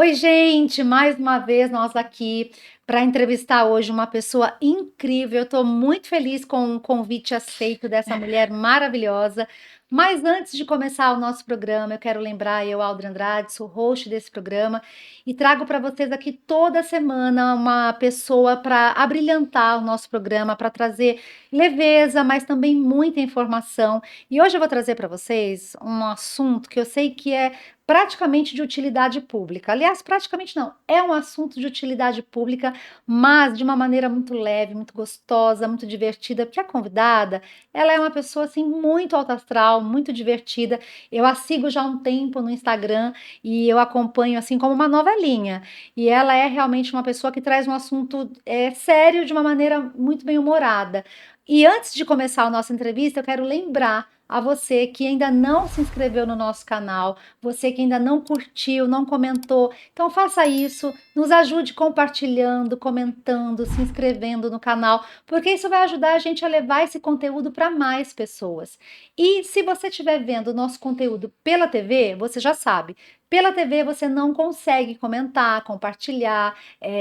Oi, gente, mais uma vez nós aqui para entrevistar hoje uma pessoa incrível. Eu estou muito feliz com o convite aceito dessa mulher maravilhosa. Mas antes de começar o nosso programa, eu quero lembrar, eu, Aldra Andrade, sou host desse programa e trago para vocês aqui toda semana uma pessoa para abrilhantar o nosso programa, para trazer leveza, mas também muita informação. E hoje eu vou trazer para vocês um assunto que eu sei que é praticamente de utilidade pública. Aliás, praticamente não, é um assunto de utilidade pública, mas de uma maneira muito leve, muito gostosa, muito divertida, porque a convidada, ela é uma pessoa assim muito alto astral, muito divertida. Eu a sigo já há um tempo no Instagram e eu acompanho assim como uma novelinha. E ela é realmente uma pessoa que traz um assunto sério de uma maneira muito bem humorada. E antes de começar a nossa entrevista, eu quero lembrar a você que ainda não se inscreveu no nosso canal, você que ainda não curtiu, não comentou. Então faça isso, nos ajude compartilhando, comentando, se inscrevendo no canal, porque isso vai ajudar a gente a levar esse conteúdo para mais pessoas. E se você estiver vendo o nosso conteúdo pela TV, você já sabe, pela TV você não consegue comentar, compartilhar,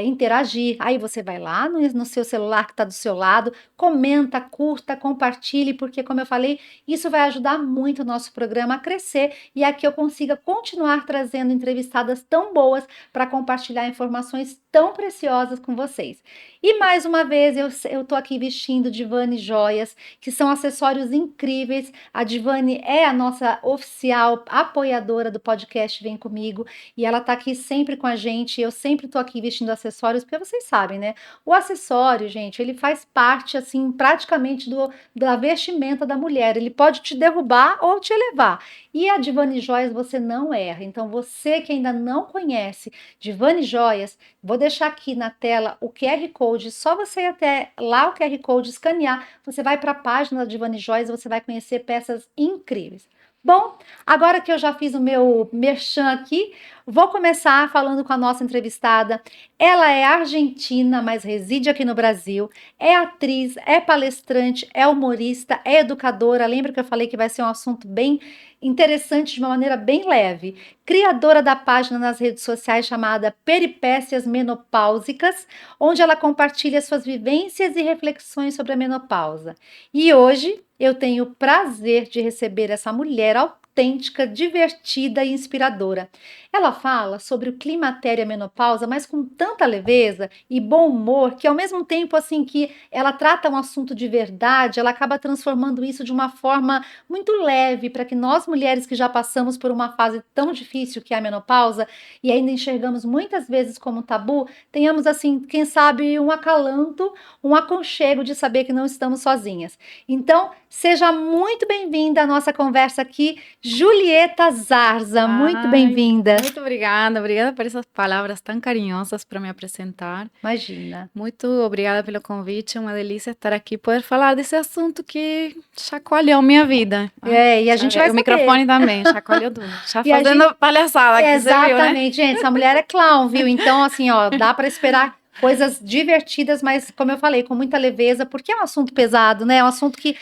interagir. Aí você vai lá no seu celular que está do seu lado, comenta, curta, compartilhe, porque, como eu falei, isso vai ajudar muito o nosso programa a crescer e a que eu consiga continuar trazendo entrevistadas tão boas para compartilhar informações tão preciosas com vocês. E mais uma vez eu tô aqui vestindo Divani Joias, que são acessórios incríveis. A Divani é a nossa oficial apoiadora do podcast Vem Comigo e ela tá aqui sempre com a gente. Eu sempre tô aqui vestindo acessórios, porque vocês sabem, né? O acessório, gente, ele faz parte assim praticamente da vestimenta da mulher. Ele pode te derrubar ou te elevar. E a Divani Joias você não erra. Então você que ainda não conhece Divani Joias, vou deixar aqui na tela o QR Code. Só você ir até lá o QR Code escanear, você vai para a página da Divani Joias, você vai conhecer peças incríveis. Bom, agora que eu já fiz o meu merchan aqui, vou começar falando com a nossa entrevistada. Ela é argentina, mas reside aqui no Brasil. É atriz, é palestrante, é humorista, é educadora. Lembra que eu falei que vai ser um assunto bem interessante, de uma maneira bem leve. Criadora da página nas redes sociais chamada Peripécias Menopáusicas, onde ela compartilha suas vivências e reflexões sobre a menopausa. E hoje eu tenho o prazer de receber essa mulher autêntica, divertida e inspiradora. Ela fala sobre o climatério e a menopausa, mas com tanta leveza e bom humor que, ao mesmo tempo assim que ela trata um assunto de verdade, ela acaba transformando isso de uma forma muito leve para que nós mulheres que já passamos por uma fase tão difícil que é a menopausa e ainda enxergamos muitas vezes como tabu, tenhamos assim, quem sabe, um acalanto, um aconchego de saber que não estamos sozinhas. Então, seja muito bem-vinda à nossa conversa aqui, Julieta Zarza, muito Ai, bem-vinda. muito obrigada por essas palavras tão carinhosas para me apresentar. Imagina. Muito obrigada pelo convite, é uma delícia estar aqui e poder falar desse assunto que chacoalhou minha vida. E a gente vai O saber. microfone também, chacoalhou tudo. Já E a gente, fazendo palhaçada aqui, você viu, né? exatamente, gente, essa mulher é clown, viu? Então, assim, ó, dá para esperar coisas divertidas, mas, como eu falei, com muita leveza, porque é um assunto pesado, né? É um assunto que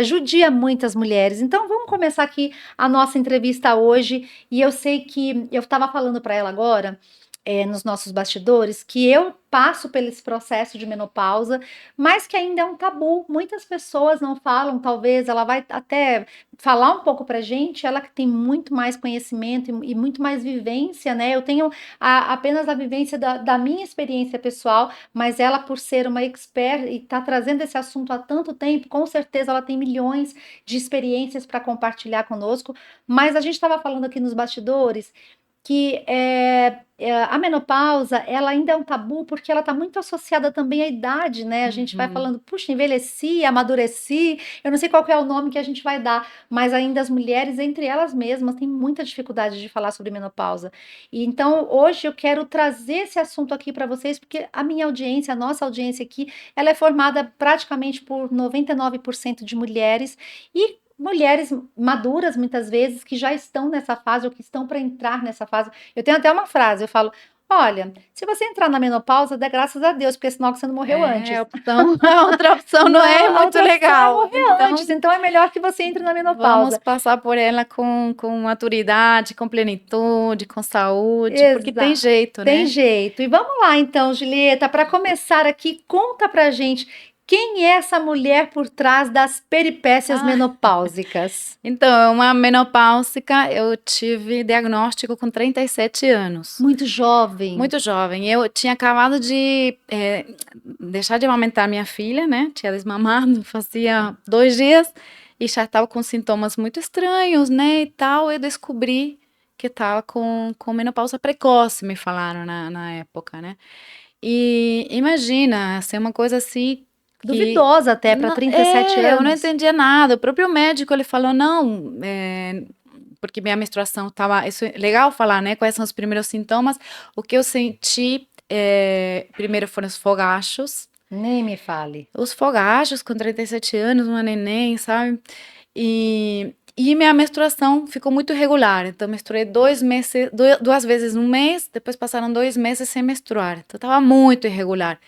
judia muitas mulheres. Então, vamos começar aqui a nossa entrevista hoje. E eu sei que eu estava falando para ela agora, nos nossos bastidores, que eu passo pelo esse processo de menopausa, mas que ainda é um tabu. Muitas pessoas não falam, talvez ela vai até falar um pouco pra gente, ela que tem muito mais conhecimento e muito mais vivência, né? Eu tenho apenas a vivência da minha experiência pessoal, mas ela, por ser uma expert e tá trazendo esse assunto há tanto tempo, com certeza ela tem milhões de experiências para compartilhar conosco. Mas a gente estava falando aqui nos bastidores que a menopausa, ela ainda é um tabu porque ela está muito associada também à idade, né? A gente vai Uhum. falando, puxa, envelheci, amadureci, eu não sei qual que é o nome que a gente vai dar, mas ainda as mulheres, entre elas mesmas, têm muita dificuldade de falar sobre menopausa. E então, hoje eu quero trazer esse assunto aqui para vocês, porque a minha audiência, a nossa audiência aqui, ela é formada praticamente por 99% de mulheres e mulheres maduras, muitas vezes, que já estão nessa fase ou que estão para entrar nessa fase. Eu tenho até uma frase, eu falo, Olha, se você entrar na menopausa, dá graças a Deus, porque senão você não morreu antes. A opção, a outra opção não é Não, a muito outra opção é legal. morrer antes, então é melhor que você entre na Vamos menopausa. passar por ela com maturidade, com plenitude, com saúde, porque tem Exato. jeito, Tem né? jeito. E vamos lá, então, Julieta, para começar aqui, conta pra gente quem é essa mulher por trás das peripécias Ah, menopáusicas. então, uma menopáusica, eu tive diagnóstico com 37 anos. Muito jovem. Muito jovem. Eu tinha acabado de deixar de amamentar minha filha, né? Tinha desmamado, fazia 2 dias e já estava com sintomas muito estranhos, né? E tal. Eu descobri que estava com menopausa precoce, me falaram na época, né? E imagina, ser uma coisa assim que Duvidosa até para 37 eu não anos. entendia nada. O próprio médico ele falou não, porque minha menstruação estava. Isso é legal falar, né? Quais são os primeiros sintomas? O que eu senti primeiro foram os fogachos. Nem me fale. Os fogachos com 37 anos, uma neném, sabe? E minha menstruação ficou muito irregular. Então, eu menstruei 2 meses, 2 vezes no mês, depois passaram 2 meses sem menstruar. Então, estava muito irregular.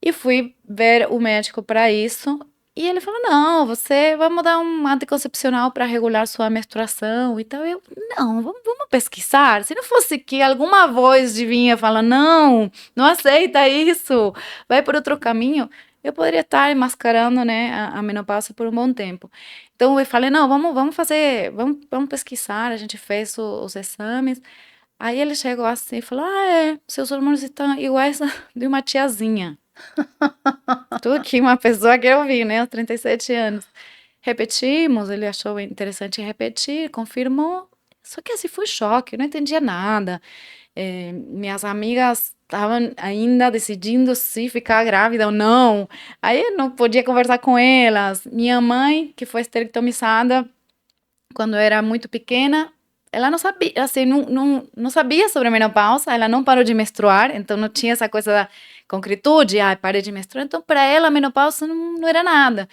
E fui ver o médico para isso. E ele falou: não, você vai dar um anticoncepcional para regular sua menstruação. Então eu, não, vamos pesquisar. Se não fosse que alguma voz divina fala: não, não aceita isso, vai por outro caminho, eu poderia estar mascarando, né, a menopausa por um bom tempo. Então eu falei: não, vamos fazer, vamos pesquisar. A gente fez os exames. Aí ele chegou assim e falou: seus hormônios estão iguais a de uma tiazinha. Tu que uma pessoa que eu vi, né, aos 37 anos. Repetimos, ele achou interessante repetir, confirmou. Só que assim, foi choque, eu não entendia nada. Minhas amigas estavam ainda decidindo se ficar grávida ou não. Aí eu não podia conversar com elas. Minha mãe, que foi esterectomizada quando eu era muito pequena, ela não sabia, assim, não sabia sobre a menopausa, ela não parou de menstruar, então não tinha essa coisa da concretude, parei de menstruar, então para ela a menopausa não era nada.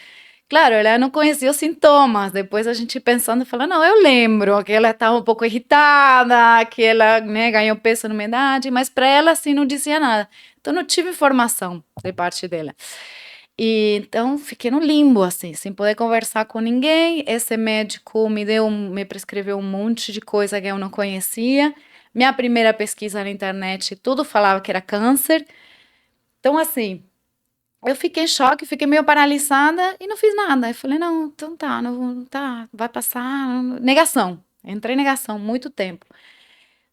Claro, ela não conhecia os sintomas, depois a gente pensando, fala, não, eu lembro que ela estava um pouco irritada, que ela, né, ganhou peso numa idade, mas para ela, assim, não dizia nada. Então não tive informação de parte dela. E então fiquei no limbo, assim, sem poder conversar com ninguém. Esse médico me prescreveu um monte de coisa que eu não conhecia. Minha primeira pesquisa na internet, tudo falava que era câncer. Então, assim, eu fiquei em choque, fiquei meio paralisada e não fiz nada. Eu falei, não, então tá, não, tá, vai passar. Negação. Entrei em negação muito tempo.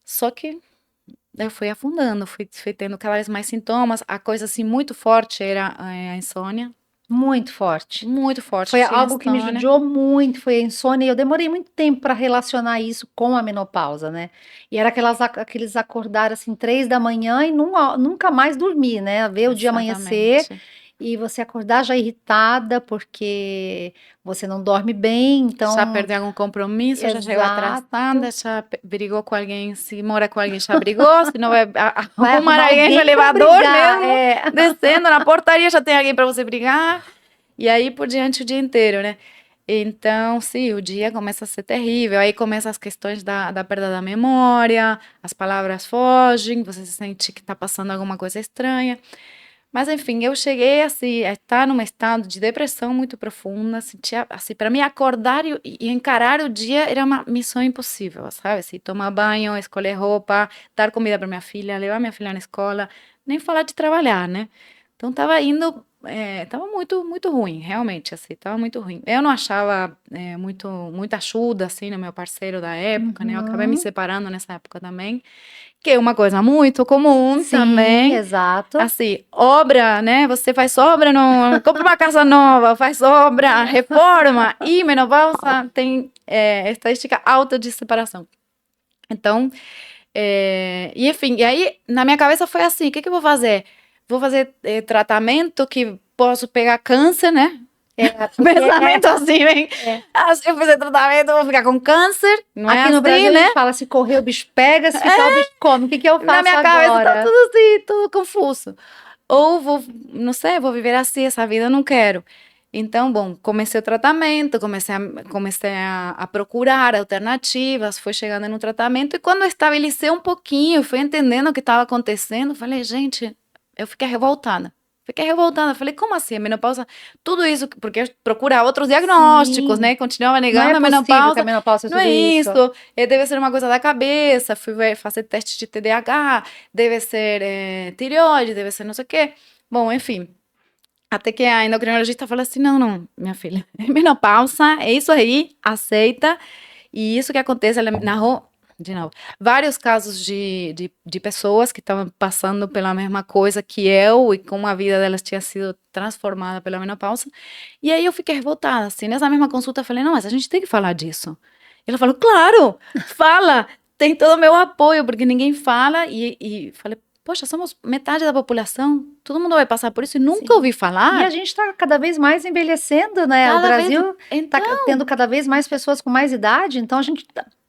Só que eu fui afundando, fui tendo cada vez mais sintomas. A coisa, assim, muito forte era a insônia. Muito forte. Muito forte, Foi tinha algo que me insônia. judiou muito, foi a insônia, e eu demorei muito tempo para relacionar isso com a menopausa, né? E era aqueles acordar assim 3 da manhã e nunca mais dormir, né? Ver o dia amanhecer Exatamente. e você acordar já irritada porque você não dorme bem, Já então, perdeu algum compromisso, já chegou atrasada, exato. já brigou com alguém, se mora com alguém, já brigou, se não vai Vai arrumar arrumar alguém no alguém para elevador brigar, mesmo, descendo na portaria já tem alguém para você brigar, e aí por diante o dia inteiro, né? Então, sim, o dia começa a ser terrível, aí começam as questões da perda da memória, as palavras fogem, você se sente que está passando alguma coisa estranha. Mas enfim, eu cheguei assim, a estar num estado de depressão muito profunda, sentia assim, para mim acordar e encarar o dia era uma missão impossível, sabe? Assim, tomar banho, escolher roupa, dar comida para minha filha, levar minha filha na escola, nem falar de trabalhar, né? Então tava indo, tava muito ruim, realmente, assim, tava muito ruim. Eu não achava muita ajuda, assim, no meu parceiro da época, né? Eu acabei me Uhum. separando nessa época também, que é uma coisa muito comum Sim, também. exato. Assim, obra, né? Você faz obra, compra uma casa nova, faz obra, reforma, e menopausa tem estatística alta de separação. Então, e enfim, e aí na minha cabeça foi assim: o que eu vou fazer? Vou fazer tratamento que posso pegar câncer, né? Porque Pensamento assim, vem. é. Se eu fizer tratamento, eu vou ficar com câncer. Não é Aqui no assim, Brasil a né? gente fala, se correr o bicho pega, se ficar o bicho come. O que que eu Na faço minha cabeça tá agora? tudo assim, tudo confuso. Ou vou, não sei, vou viver assim, essa vida eu não quero. Então, bom, comecei o tratamento, comecei a procurar alternativas, fui chegando no tratamento, e quando eu estabilizei um pouquinho, fui entendendo o que estava acontecendo, falei, gente, eu fiquei revoltada. Fiquei revoltada, falei, como assim, a menopausa? Tudo isso, porque eu procurava outros diagnósticos, Sim, né? Continuava não é negando a possível que a menopausa, menopausa é não é tudo isso. isso, deve ser uma coisa da cabeça, fazer teste de TDAH, deve ser tireoide, deve ser não sei o quê. Bom, enfim. Até que a endocrinologista falou assim: não, não, minha filha, é menopausa, é isso aí, aceita. E isso que acontece, ela narrou, de novo, vários casos de pessoas que estavam passando pela mesma coisa que eu e como a vida delas tinha sido transformada pela menopausa. E aí eu fiquei revoltada, assim, nessa mesma consulta eu falei: não, mas a gente tem que falar disso. Ela falou: claro, fala, tem todo o meu apoio, porque ninguém fala. E falei: poxa, somos metade da população, todo mundo vai passar por isso e nunca Sim. ouvi E a falar. gente está cada vez mais envelhecendo, né? O Cada vez. Brasil está Então, tendo cada vez mais pessoas com mais idade, então a gente,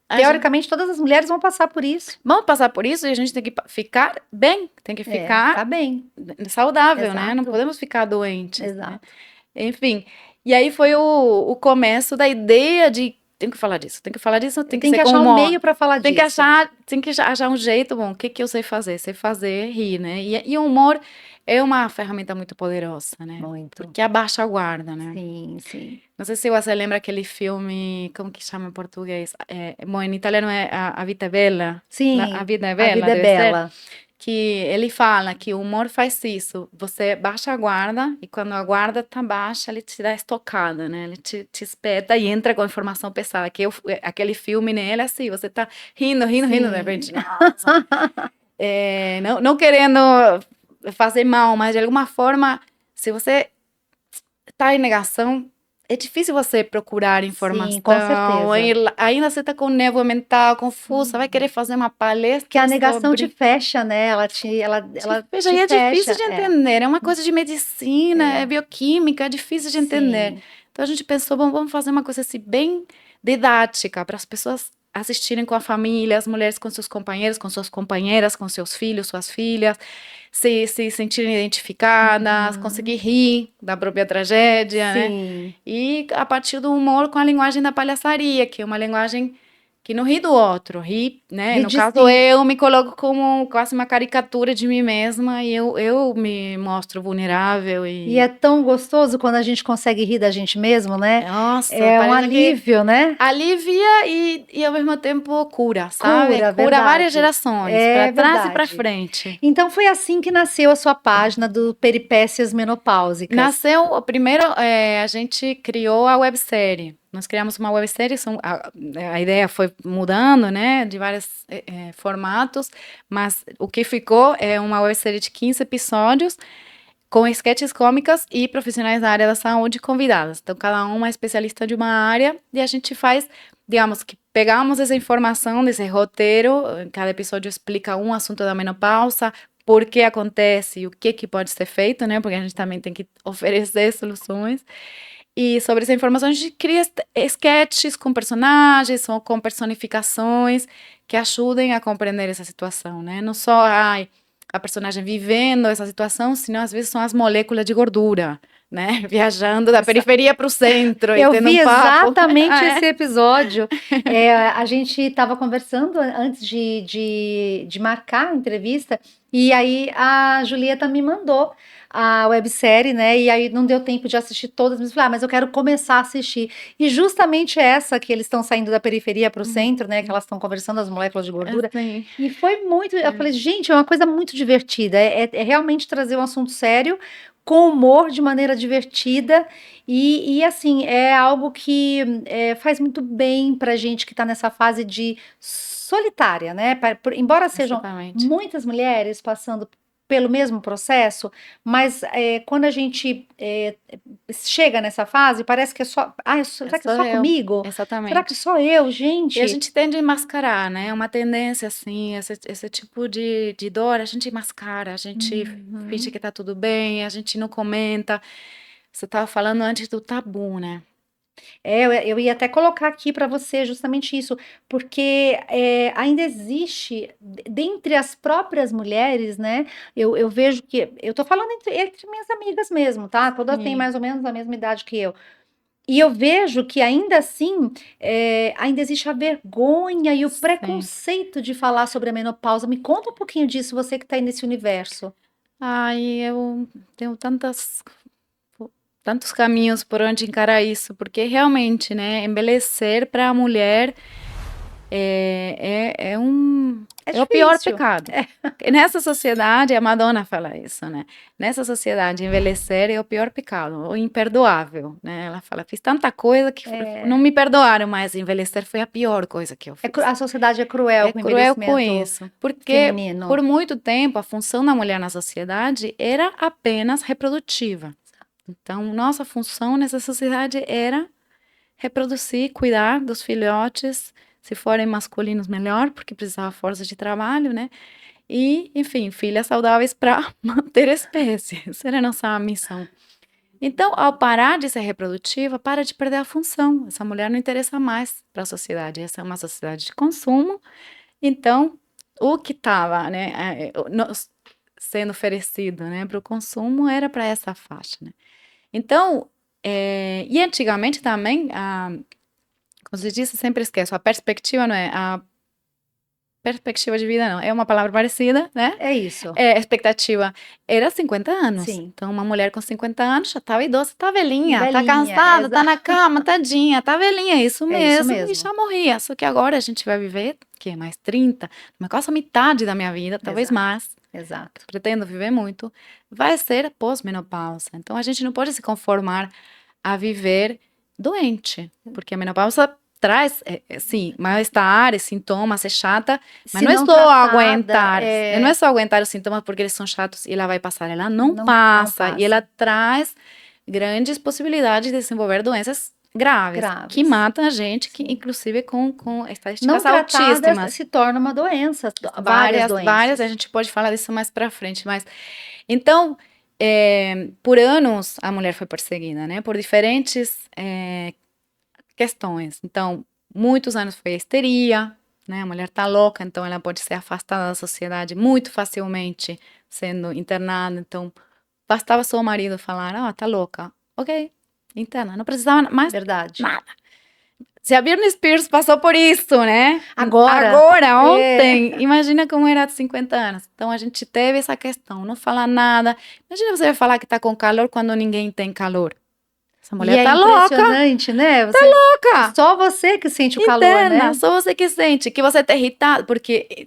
a gente, teoricamente, todas as mulheres vão passar por isso. vamos passar por isso e a gente tem que ficar bem, tem que É, ficar ficar bem. saudável, né? Não Exato, podemos ficar doentes, né? exato. Enfim, e aí foi o começo da ideia de tem que falar disso, tem que falar disso, tem que Tem ser que com achar um humor. meio para falar disso. Tem que achar um jeito, bom, o que que eu sei fazer? Sei fazer rir, né? E o humor é uma ferramenta muito poderosa, né? Muito. Porque abaixa a guarda, né? Sim, sim. Não sei se você lembra aquele filme, como que chama em português? Bom, em italiano é A Vita é Bella. A Sim, Vida é a Bella, vida é deve ser. bela. Que ele fala que o humor faz isso. Você baixa a guarda e quando a guarda tá baixa, ele te dá estocada, né? Ele te espeta e entra com informação pesada. Aquele filme nele é assim, você tá rindo, rindo, rindo, de Sim. repente, nossa. Não, não querendo fazer mal, mas de alguma forma, se você tá em negação, é difícil você procurar Sim, com informação, certeza. ainda você tá com névoa mental, confusa, vai querer fazer uma Que a palestra negação te sobre. fecha, né? Ela Veja, te aí é difícil fecha. de É, entender, é uma coisa de medicina, é é. bioquímica, é difícil de entender. Sim. Então a gente pensou, bom, vamos fazer uma coisa assim bem didática para as pessoas assistirem com a família, as mulheres com seus companheiros, com suas companheiras, com seus filhos, suas filhas, se sentirem identificadas, conseguir Uhum. rir da própria tragédia, né? Sim. E a partir do humor com a linguagem da palhaçaria, que é uma linguagem que não ri do outro, ri, né? Rir No de caso, si. eu me coloco como quase uma caricatura de mim mesma e eu me mostro vulnerável E e, é tão gostoso quando a gente consegue rir da gente mesmo, né? nossa, É um parece que alívio, né? alivia e ao mesmo tempo cura, sabe? Cura, Cura várias verdade. gerações, para É trás e para verdade. frente. Então foi assim que nasceu a sua página do Peripécias Menopáusicas. Nasceu, primeiro, a gente criou a websérie. Nós criamos uma websérie, a ideia foi mudando, né, de vários formatos, mas o que ficou é uma websérie de 15 episódios, com sketches cômicas e profissionais da área da saúde convidadas. Então, cada um é especialista de uma área e a gente faz, digamos que pegamos essa informação desse roteiro, cada episódio explica um assunto da menopausa, por que acontece e o que que pode ser feito, né? Porque a gente também tem que oferecer soluções. E sobre essa informação, a gente cria sketches com personagens ou com personificações que ajudem a compreender essa situação, né? Não só, ai, a personagem vivendo essa situação, senão às vezes são as moléculas de gordura, né? Viajando da Exa- periferia para o centro e Eu tendo vi um papo. exatamente Ah, esse é? episódio. A gente estava conversando antes de marcar a entrevista, e aí a Julieta me mandou a websérie, né? E aí não deu tempo de assistir todas, mas eu falei, mas eu quero começar a assistir. E justamente essa que eles estão saindo da periferia para o centro, né? Que elas estão conversando as moléculas de gordura. Assim, E foi muito. Eu falei, gente, é uma coisa muito divertida. É realmente trazer um assunto sério com humor de maneira divertida. E assim, é algo que faz muito bem para gente que está nessa fase de solitária, né? Embora sejam exatamente. muitas mulheres passando pelo mesmo processo, mas quando a gente chega nessa fase, parece que é só. Ah, será que é Sou só eu, comigo? Será que exatamente. só eu, E a gente? gente tende a mascarar, né? É uma tendência, assim, esse tipo de dor, a gente mascara, a gente finge Uhum. que tá tudo bem, a gente não comenta. Você estava falando antes do tabu, né? Eu ia até colocar aqui para você justamente isso, porque, ainda existe dentre as próprias mulheres, né, eu vejo que eu tô falando entre minhas amigas mesmo, tá, todas têm Sim, mais ou menos a mesma idade que eu. E eu vejo que ainda assim, ainda existe a vergonha e o sim. preconceito de falar sobre a menopausa. Me conta um pouquinho disso, você que está aí nesse universo. Ai, eu tenho tantos caminhos por onde encarar isso, porque realmente, né, envelhecer para a mulher É é o pior difícil. pecado. Nessa sociedade, a Madonna fala isso, né? Nessa sociedade, envelhecer é o pior pecado, o imperdoável, né? Ela fala, fiz tanta coisa que não me perdoaram, mas envelhecer foi a pior coisa que eu fiz. A sociedade é cruel É com o cruel com envelhecimento isso, porque feminino. por muito tempo a função da mulher na sociedade era apenas reprodutiva. Então, nossa função nessa sociedade era reproduzir, cuidar dos filhotes, se forem masculinos, melhor, porque precisava força de trabalho, né? E, enfim, filhas saudáveis para manter a espécie. Essa era a nossa missão. Então, ao parar de ser reprodutiva, para de perder a função. Essa mulher não interessa mais para a sociedade. Essa é uma sociedade de consumo. Então, o que estava, né, sendo oferecido, né, para o consumo era para essa faixa, né? Então, e antigamente também, como você disse, sempre esqueço, a perspectiva não é, a perspectiva de vida não, é uma palavra parecida, né? É isso. É, expectativa era 50 anos. Sim. Então, uma mulher com 50 anos já estava idosa, tá velhinha, tá Velhinha, cansada, tá na cama, tadinha, tá velhinha, é isso é isso mesmo, e mesmo. já morria. Só que agora a gente vai viver, que mais 30, quase a metade da minha vida, talvez Exato, mais. exato. Pretendo viver muito, vai ser pós-menopausa. Então, a gente não pode se conformar a viver doente, porque a menopausa traz, sim, mal-estar, sintomas, ser chata, mas Se não é não só tratada, aguentar, não é só aguentar os sintomas porque eles são chatos e ela vai passar, ela não não passa, e ela passa. traz grandes possibilidades de desenvolver doenças graves, que Graves. matam a gente, que Sim. inclusive com Não estatísticas tratadas altíssimas. se torna uma doença, várias Várias, a doenças. gente pode falar disso mais pra frente, mas então, por anos a mulher foi perseguida, né, por diferentes questões. Então, muitos anos foi a histeria, né, a mulher tá louca, então ela pode ser afastada da sociedade muito facilmente, sendo internada. Então, bastava só o marido falar, ah, tá louca, ok, interna, não precisava mais Verdade. nada. Se a Britney Spears passou por isso, né? Agora, Agora, é, ontem, imagina como era de 50 anos. Então a gente teve essa questão, não falar nada. Imagina você falar que tá com calor quando ninguém tem calor. Essa e mulher é tá louca, impressionante, né? Você, louca. só você que sente o calor, Interna, né? só você que sente, que você tá irritado, porque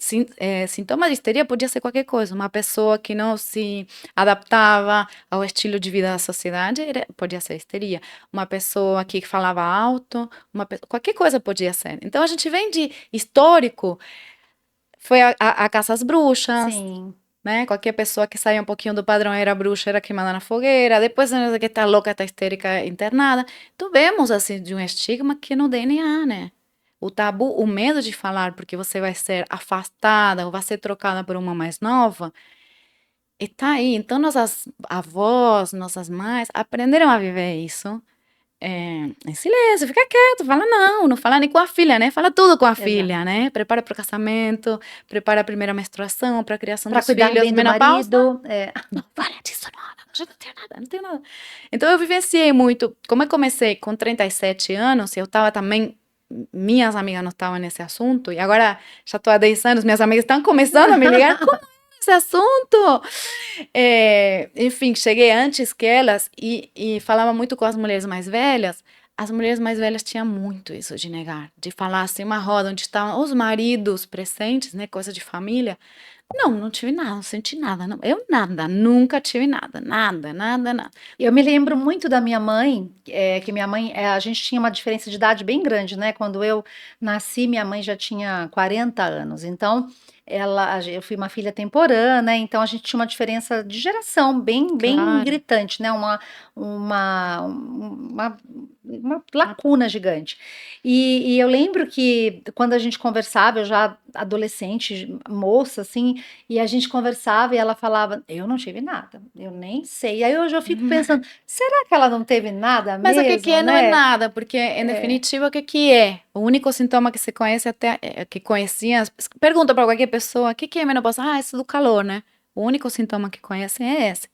sintoma de histeria podia ser qualquer coisa. Uma pessoa que não se adaptava ao estilo de vida da sociedade podia ser histeria. Uma pessoa que falava alto, qualquer coisa podia ser. Então a gente vem de histórico, foi a caça às bruxas, Sim. né? Qualquer pessoa que saia um pouquinho do padrão era bruxa, era queimada na fogueira. Depois, não sei o que tá louca, tá histérica, internada. Então, vemos, assim, de um estigma que no DNA, né? O tabu, o medo de falar porque você vai ser afastada ou vai ser trocada por uma mais nova, e tá aí. Então, nossas avós, nossas mães aprenderam a viver isso em silêncio, fica quieto, fala não, não fala nem com a filha, né? Fala tudo com a Exato. filha, né? Prepara para o casamento, prepara a primeira menstruação, para a criação Para dos cuidar filhos, bem do menopausa. marido, Não fala disso, não, não, não tenho nada, não tenho nada. Então eu vivenciei muito. Como eu comecei com 37 anos, eu estava também. Minhas amigas não estavam nesse assunto, e agora já estou há 10 anos, minhas amigas estão começando a me ligar. Como é esse assunto? Enfim, cheguei antes que elas e falava muito com as mulheres mais velhas. As mulheres mais velhas tinham muito isso de negar, de falar assim, uma roda onde estavam os maridos presentes, né, coisa de família. Não, não tive nada, não senti nada, não. Eu nada, nunca tive nada, nada, nada, nada. eu me lembro muito da minha mãe, que minha mãe, a gente tinha uma diferença de idade bem grande, né? Quando eu nasci, minha mãe já tinha 40 anos. Então, eu fui uma filha temporã, né? Então a gente tinha uma diferença de geração bem Claro, gritante, né? Uma, uma lacuna gigante. E eu lembro que quando a gente conversava, eu já adolescente, moça, assim, e a gente conversava e ela falava, eu não tive nada, eu nem sei. Aí hoje eu fico pensando, será que ela não teve nada Mas o que mesmo, é não é né? nada, porque em definitiva o que é? O único sintoma que se conhece até, que conhecia, pergunta para qualquer pessoa, o que é menopausa? Ah, isso do calor, né? O único sintoma que conhecem é esse.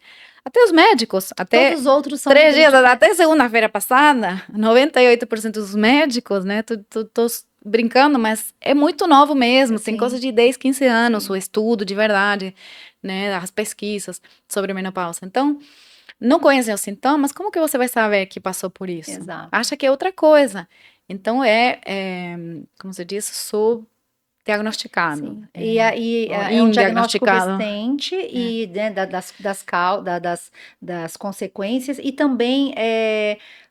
Até os médicos, Todos até os outros são 3 dias, identificados. até segunda-feira passada, 98% dos médicos, né? Tô brincando, mas é muito novo mesmo, tem coisa Sim, de 10, 15 anos, sim, o estudo de verdade, né? As pesquisas sobre menopausa. Então, não conhecem os sintomas, como que você vai saber que passou por isso? exato. Acha que é outra coisa. Então, como se diz, subdiagnosticado, Sim, e aí ou é um diagnóstico indiagnosticado. recente É. e né, das consequências, e também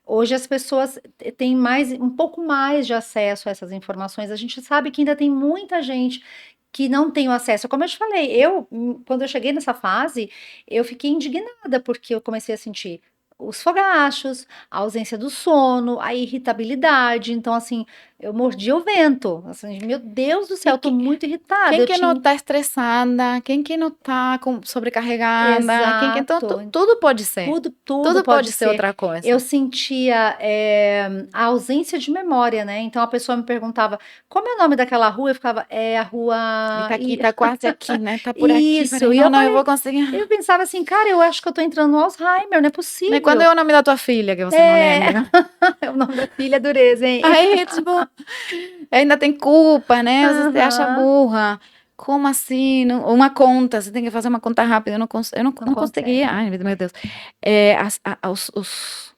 hoje as pessoas têm um pouco mais de acesso a essas informações. A gente sabe que ainda tem muita gente que não tem o acesso. Como eu te falei, quando eu cheguei nessa fase, eu fiquei indignada porque eu comecei a sentir os fogachos, a ausência do sono, a irritabilidade. Então, assim, eu mordia o vento. Assim, meu Deus do céu, E eu tô muito irritada. quem Eu que não tinha. está estressada, quem que não está sobrecarregada, quem que então Exato. tudo pode ser. Tudo Tudo pode pode ser ser. outra Eu coisa. sentia a ausência de memória, né? Então a pessoa me perguntava como é o nome daquela rua, eu ficava, é a rua. E tá aqui, tá quase aqui, né? Tá por aqui, Isso. peraí, E não, eu não, eu falei, vou conseguir. eu pensava assim, cara, eu acho que eu tô entrando no Alzheimer, não é Né? Quando possível. é o nome da tua filha que você não É, lembra? é o nome da filha, dureza, hein? Aí, tipo, ainda tem culpa, né? Você se acha Aham, burra. Como assim? Uma conta, você tem que fazer uma conta rápida. Eu não, não não conseguia. consegue. Ai, meu Deus.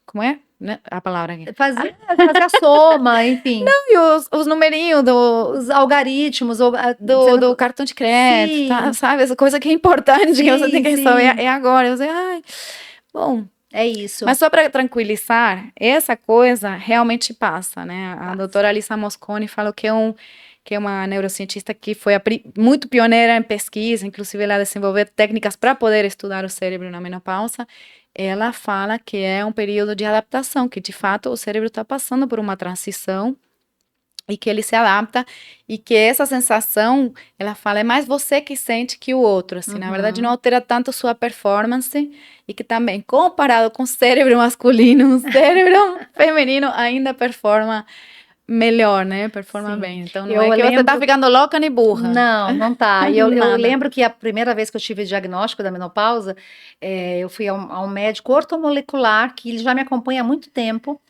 Como é? Né? A palavra aqui. Fazer a soma, enfim. E os numerinhos Os algoritmos, ou, do cartão de crédito, tá? sim, Sabe? Essa coisa que é importante que você tem sim, que resolver sim, é agora. Eu sei, ai, bom. é isso, Mas só para tranquilizar, essa coisa realmente passa, né? A passa. doutora Alissa Mosconi falou que é uma neurocientista que foi muito pioneira em pesquisa, inclusive ela desenvolveu técnicas para poder estudar o cérebro na menopausa. Ela fala que é um período de adaptação, que de fato o cérebro está passando por uma transição e que ele se adapta e que essa sensação, ela fala, é mais você que sente que o outro, assim, na verdade não Uhum. altera tanto sua performance e que também, comparado com o cérebro masculino, o cérebro feminino ainda performa melhor, né? Performa Sim, bem. Então não eu é que você tá lembro. ficando louca nem burra. Não, não tá. E eu Nada. lembro que a primeira vez que eu tive o diagnóstico da menopausa, eu fui a um médico ortomolecular que ele já me acompanha há muito tempo.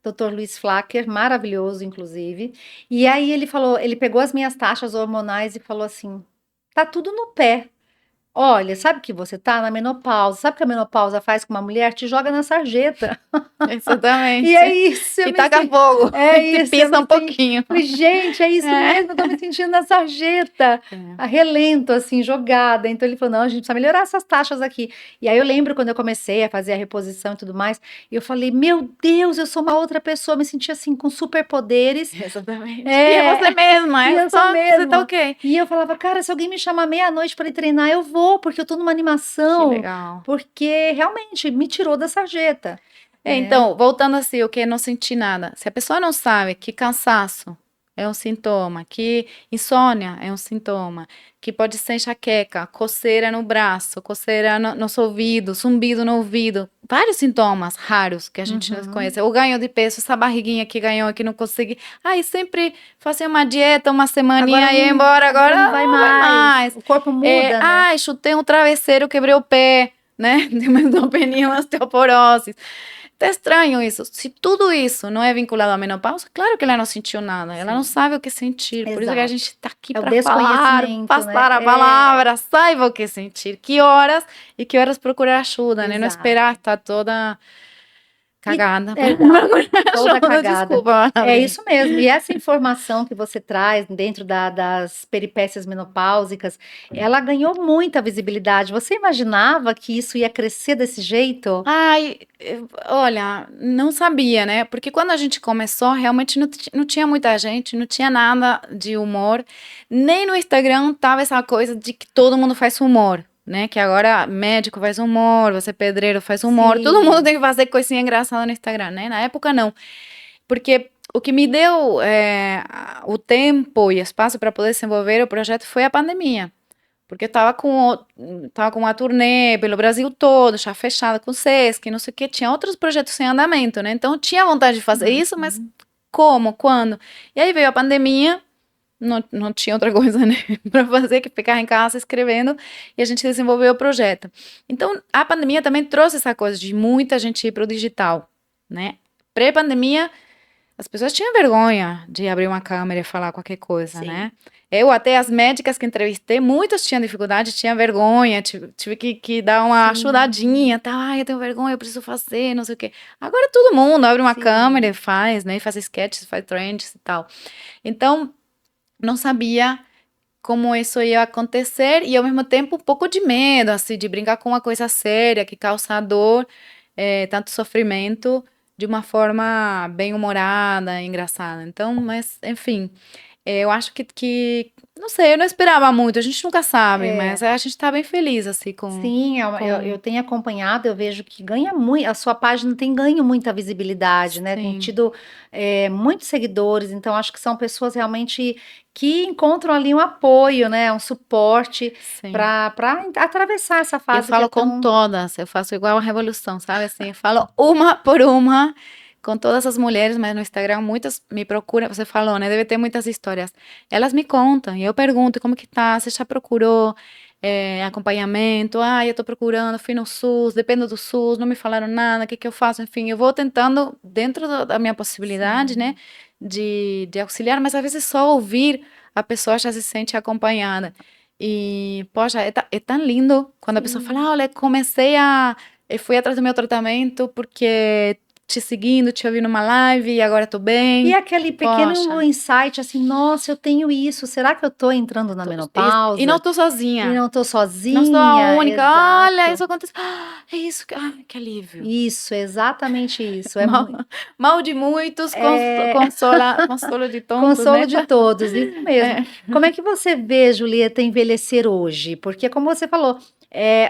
Dr. Luiz Flacker, maravilhoso, inclusive. E aí ele falou, ele pegou as minhas taxas hormonais e falou assim: tá tudo no pé. Olha, sabe que você tá na menopausa? Sabe o que a menopausa faz com uma mulher? Te joga na sarjeta. E é Exatamente. isso, eu E me taca senti. fogo. É E te isso, eu pisa me um senti. pouquinho. Falei, gente, é isso É. mesmo, eu tô me sentindo na sarjeta, É. a relento, assim, jogada. Então ele falou: não, a gente precisa melhorar essas taxas aqui. E aí eu lembro quando eu comecei a fazer a reposição e tudo mais, e eu falei: meu Deus, eu sou uma outra pessoa, me senti assim, com superpoderes. Exatamente. E é É, você mesma, e é eu sou só você tá mesmo. ok. E eu falava, cara, se alguém me chamar meia-noite para ir treinar, eu vou, porque eu tô numa Que animação, legal. porque realmente me tirou da sarjeta, né? Então, voltando assim, o que é não sentir nada. Se a pessoa não sabe que cansaço é um sintoma, que insônia é um sintoma, que pode ser enxaqueca, coceira no braço, coceira nos ouvidos, zumbido no ouvido, vários sintomas raros que a gente não Uhum. conhece. O ganho de peso, essa barriguinha que ganhou, que não consegui. Ai, sempre fazia uma dieta, uma semaninha e ia embora, Agora agora não vai não vai mais. mais. O corpo muda, né? Ai, chutei um travesseiro, quebrei o pé, né? Tem uma endopenia, uma osteoporose. Tá estranho isso. Se tudo isso não é vinculado à menopausa, claro que ela não sentiu nada. Ela não Sim, sabe o que sentir. Por isso que a exato. gente está aqui É o para falar, desconhecimento, né? passar a palavra, saiba o que sentir, que horas procurar ajuda, né? Não esperar Exato. estar toda E cagada para exato, procurar toda ajuda. cagada. Desculpa, É Maravilha. isso mesmo. E essa informação que você traz dentro das peripécias menopáusicas, ela ganhou muita visibilidade. Você imaginava que isso ia crescer desse jeito? Ai, olha, não sabia, né? Porque quando a gente começou, realmente não tinha muita gente, não tinha nada de humor. Nem no Instagram tava essa coisa de que todo mundo faz humor. né? Que agora médico faz humor, você pedreiro faz humor, todo mundo Sim. tem que fazer coisinha engraçada no Instagram, né? Na época não, porque o que me deu o tempo e espaço para poder desenvolver o projeto foi a pandemia. Porque eu tava com uma turnê pelo Brasil todo, já fechada com o Sesc, não sei o que, tinha outros projetos em andamento, né? Então eu tinha vontade de fazer isso, mas Uhum. como? Quando? E aí veio a pandemia, não tinha outra coisa, né, para fazer que ficar em casa escrevendo, e a gente desenvolveu o projeto. Então a pandemia também trouxe essa coisa de muita gente ir para o digital, né? Pré-pandemia, as pessoas tinham vergonha de abrir uma câmera e falar qualquer coisa, Sim. né? Eu, até as médicas que entrevistei, muitas tinham dificuldade, tinham vergonha, tive que dar uma Sim. ajudadinha, tá? Ai, eu tenho vergonha, eu preciso fazer, não sei o quê. Agora todo mundo abre uma câmera e Sim. faz, né? E faz sketches, faz trends e tal. Então, não sabia como isso ia acontecer e, ao mesmo tempo, um pouco de medo, assim, de brincar com uma coisa séria que causa dor, tanto sofrimento, de uma forma bem humorada, engraçada. Então, mas, enfim, eu acho não sei, eu não esperava muito, a gente nunca sabe, mas É. a gente tá bem feliz, assim, Sim, eu com, tenho acompanhado, eu vejo que ganha muito, a sua página tem ganho muita visibilidade, né? Tem sim, tido muitos seguidores, então acho que são pessoas realmente que encontram ali um apoio, né? Um suporte sim. para atravessar essa E eu fase que é falo com tão. todas, eu faço igual a revolução, sabe? Assim, eu falo uma por uma com todas as mulheres, mas no Instagram muitas me procuram, você falou, né? Deve ter muitas histórias. Elas me contam e eu pergunto como que tá, você já procurou acompanhamento? Ah, eu tô procurando, fui no SUS, dependo do SUS, não me falaram nada, o que que eu faço? Enfim, eu vou tentando, dentro da minha possibilidade, né? Sim, De auxiliar, mas às vezes só ouvir a pessoa já se sente acompanhada. E, poxa, é tão lindo quando a pessoa fala, sim. ah, olha, eu fui atrás do meu tratamento porque te seguindo, te ouvi numa live e agora tô E bem. aquele pequeno Poxa, insight assim, nossa, eu tenho isso, será que eu tô entrando na e não menopausa? tô E sozinha. não tô Não sou a sozinha? única. Olha, Exato. isso aconteceu. Ah, é isso, que alívio. Isso, exatamente isso. Mal, mal de muitos, É consolo de tontos, consolo né? de todos, isso mesmo. É. Como é que você vê, Julieta, envelhecer hoje? Porque, como você falou,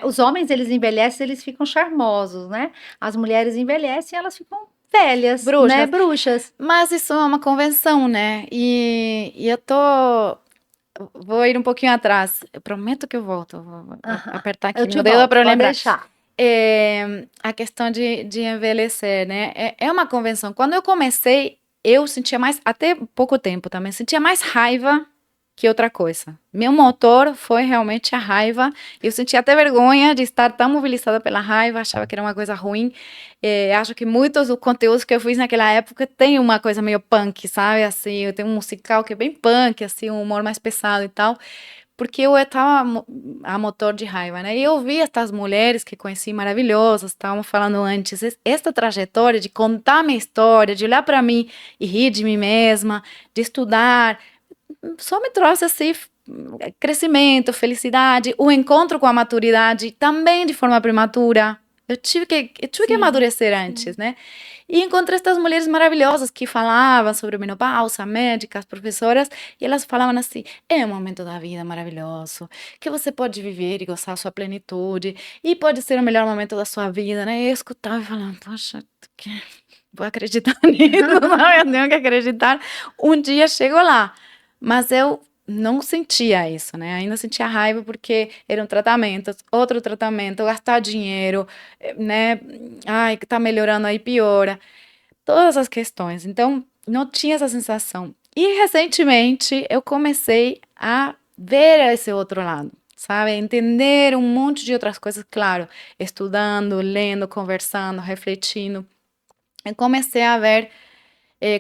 os homens eles envelhecem, eles ficam charmosos, né? As mulheres envelhecem, elas ficam velhas, né? Bruxas. Bruxas. Mas isso é uma convenção, né? E eu tô. Vou ir um pouquinho atrás. Eu prometo que eu volto. Vou Aham. apertar Eu aqui te meu dedo volto, para eu pode lembrar. deixar. A questão de envelhecer, né? É uma convenção. Quando eu comecei, eu sentia mais, até pouco tempo também, sentia mais raiva que outra coisa. Meu motor foi realmente a raiva. Eu sentia até vergonha de estar tão mobilizada pela raiva, achava que era uma coisa ruim. Acho que muitos dos conteúdos que eu fiz naquela época tem uma coisa meio punk, sabe? Assim, eu tenho um musical que é bem punk, assim, um humor mais pesado e tal. Porque eu estava a motor de raiva, né? E eu vi estas mulheres que conheci maravilhosas, estávamos falando antes, esta trajetória de contar minha história, de olhar para mim e rir de mim mesma, de estudar, só me trouxe assim crescimento, felicidade, o encontro com a maturidade também de forma prematura. Eu tive que Sim, amadurecer sim. antes, né? E encontrei estas mulheres maravilhosas que falavam sobre menopausa, médicas, professoras, e elas falavam assim: é um momento da vida maravilhoso, que você pode viver e gozar a sua plenitude, e pode ser o melhor momento da sua vida, né? E eu escutava e falava: poxa, vou acreditar nisso, não, eu tenho que acreditar. Um dia chego lá, mas eu não sentia isso, né? Ainda sentia raiva porque eram tratamentos, outro tratamento, gastar dinheiro, né? Ai, que tá melhorando aí piora. Todas as questões. Então, não tinha essa sensação. E recentemente eu comecei a ver esse outro lado, sabe? Entender um monte de outras coisas, claro, estudando, lendo, conversando, refletindo. Eu comecei a ver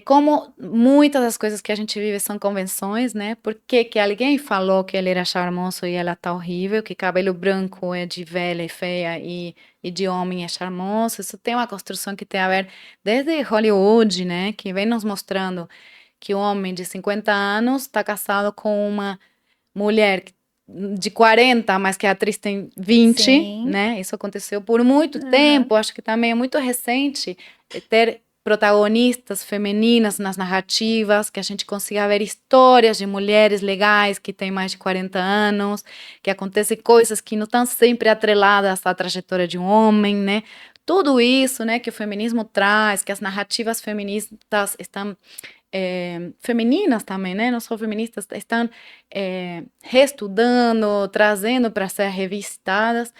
como muitas das coisas que a gente vive são convenções, né? Porque que alguém falou que ele era charmoso e ela tá horrível, que cabelo branco é de velha e feia e de homem é charmoso. Isso tem uma construção que tem a ver desde Hollywood, né? Que vem nos mostrando que o homem de 50 anos está casado com uma mulher de 40, mas que a atriz tem 20, Sim. né? Isso aconteceu por muito Aham. tempo, acho que também é muito recente ter protagonistas femininas nas narrativas, que a gente consiga ver histórias de mulheres legais que têm mais de 40 anos, que acontecem coisas que não estão sempre atreladas à trajetória de um homem, né? Tudo isso, né, que o feminismo traz, que as narrativas feministas estão femininas também, né? Não só feministas, estão reestudando, trazendo para ser revistadas.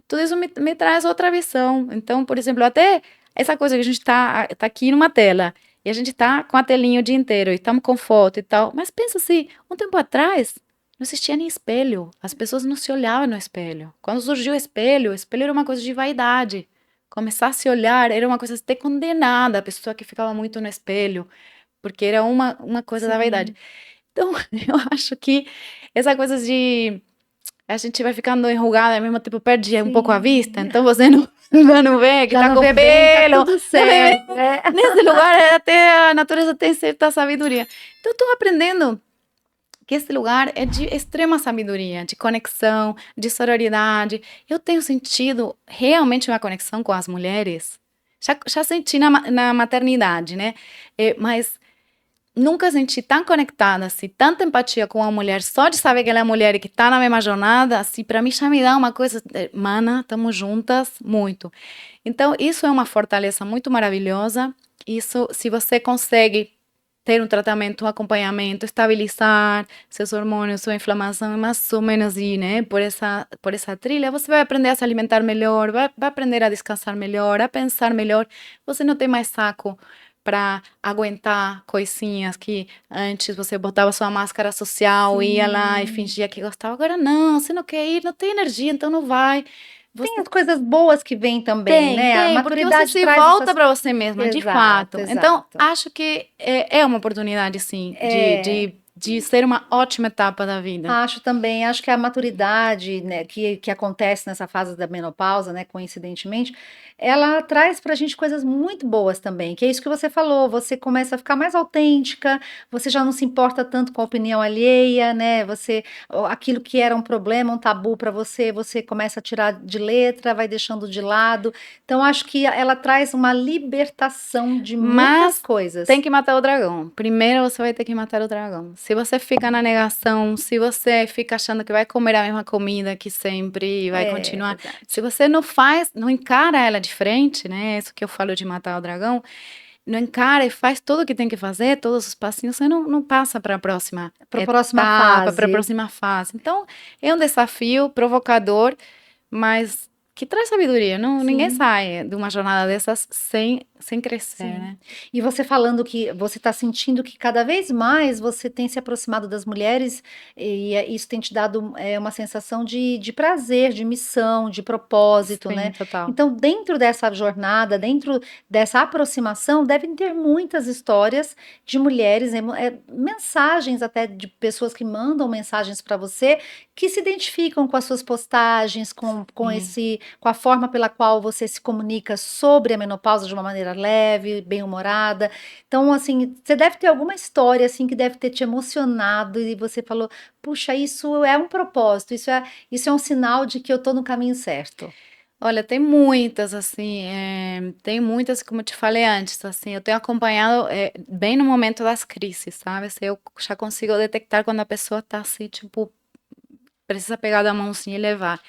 Tudo isso me traz outra visão. Então, por exemplo, até essa coisa que a gente tá aqui numa tela, e a gente tá com a telinha o dia inteiro, e estamos com foto e tal. Mas pensa assim, um tempo atrás, não existia nem espelho. As pessoas não se olhavam no espelho. Quando surgiu o espelho era uma coisa de vaidade. Começar a se olhar era uma coisa de ter condenada a pessoa que ficava muito no espelho, porque era uma coisa da vaidade. Sim. Então, eu acho que essa coisa de a gente vai ficando enrugada, ao mesmo tempo perde um pouco a vista, Sim. então você não, já não vê que Já tá não com vê bem, tá pelo. tudo certo, né? Nesse lugar, até a natureza tem certa sabedoria. Então, eu estou aprendendo que esse lugar é de extrema sabedoria, de conexão, de sororidade. Eu tenho sentido realmente uma conexão com as mulheres. Já senti na maternidade, né? Mas nunca senti tão conectada, assim, tanta empatia com uma mulher, só de saber que ela é mulher e que tá na mesma jornada, assim, para mim já me dá uma coisa, mana, estamos juntas muito. Então, isso é uma fortaleza muito maravilhosa. Isso, se você consegue ter um tratamento, um acompanhamento, estabilizar seus hormônios, sua inflamação, mais ou menos ir, né, por essa trilha, você vai aprender a se alimentar melhor, vai aprender a descansar melhor, a pensar melhor. Você não tem mais saco para aguentar coisinhas que antes você botava sua máscara social, ia lá e Sim. fingia que gostava. Agora não, você não quer ir, não tem energia, então não vai. Tem Você as coisas boas que vêm também, tem, né? A tem, porque você maturidade se traz volta essas. para você mesma, de Exato, fato. Então, exato. acho que é uma oportunidade, sim, É. de ser uma ótima etapa da vida. Acho também, acho que a maturidade, né, que acontece nessa fase da menopausa, né, coincidentemente, ela traz pra gente coisas muito boas também, que é isso que você falou, você começa a ficar mais autêntica, você já não se importa tanto com a opinião alheia, né, aquilo que era um problema, um tabu para você, você começa a tirar de letra, vai deixando de lado, então acho que ela traz uma libertação de muitas Mas tem coisas. que matar o dragão. Primeiro você vai ter que matar o dragão. Se você fica na negação, se você fica achando que vai comer a mesma comida que sempre e vai É continuar, se verdade. você não faz, não encara ela de frente, né? Isso que eu falo de matar o dragão, não encara e faz tudo o que tem que fazer, todos os passinhos, você não passa para a próxima Para a próxima etapa, para a fase. próxima fase. Então, é um desafio provocador, mas que traz sabedoria. Não, ninguém Sim. sai de uma jornada dessas sem crescer, Sim. né? E você falando que você está sentindo que cada vez mais você tem se aproximado das mulheres e isso tem te dado uma sensação de prazer, de missão, de propósito, Sim, né? total. Então, dentro dessa jornada, dentro dessa aproximação, devem ter muitas histórias de mulheres, mensagens até de pessoas que mandam mensagens para você que se identificam com as suas postagens, Sim. com a forma pela qual você se comunica sobre a menopausa de uma maneira leve, bem-humorada. Então, assim, você deve ter alguma história assim que deve ter te emocionado e você falou: "Puxa, isso é um propósito, isso é um sinal de que eu estou no caminho certo". Olha, tem muitas, assim, tem muitas, como eu te falei antes, assim, eu tenho acompanhado bem no momento das crises, sabe? Assim, eu já consigo detectar quando a pessoa tá assim, tipo, precisa pegar da mãozinha e levar.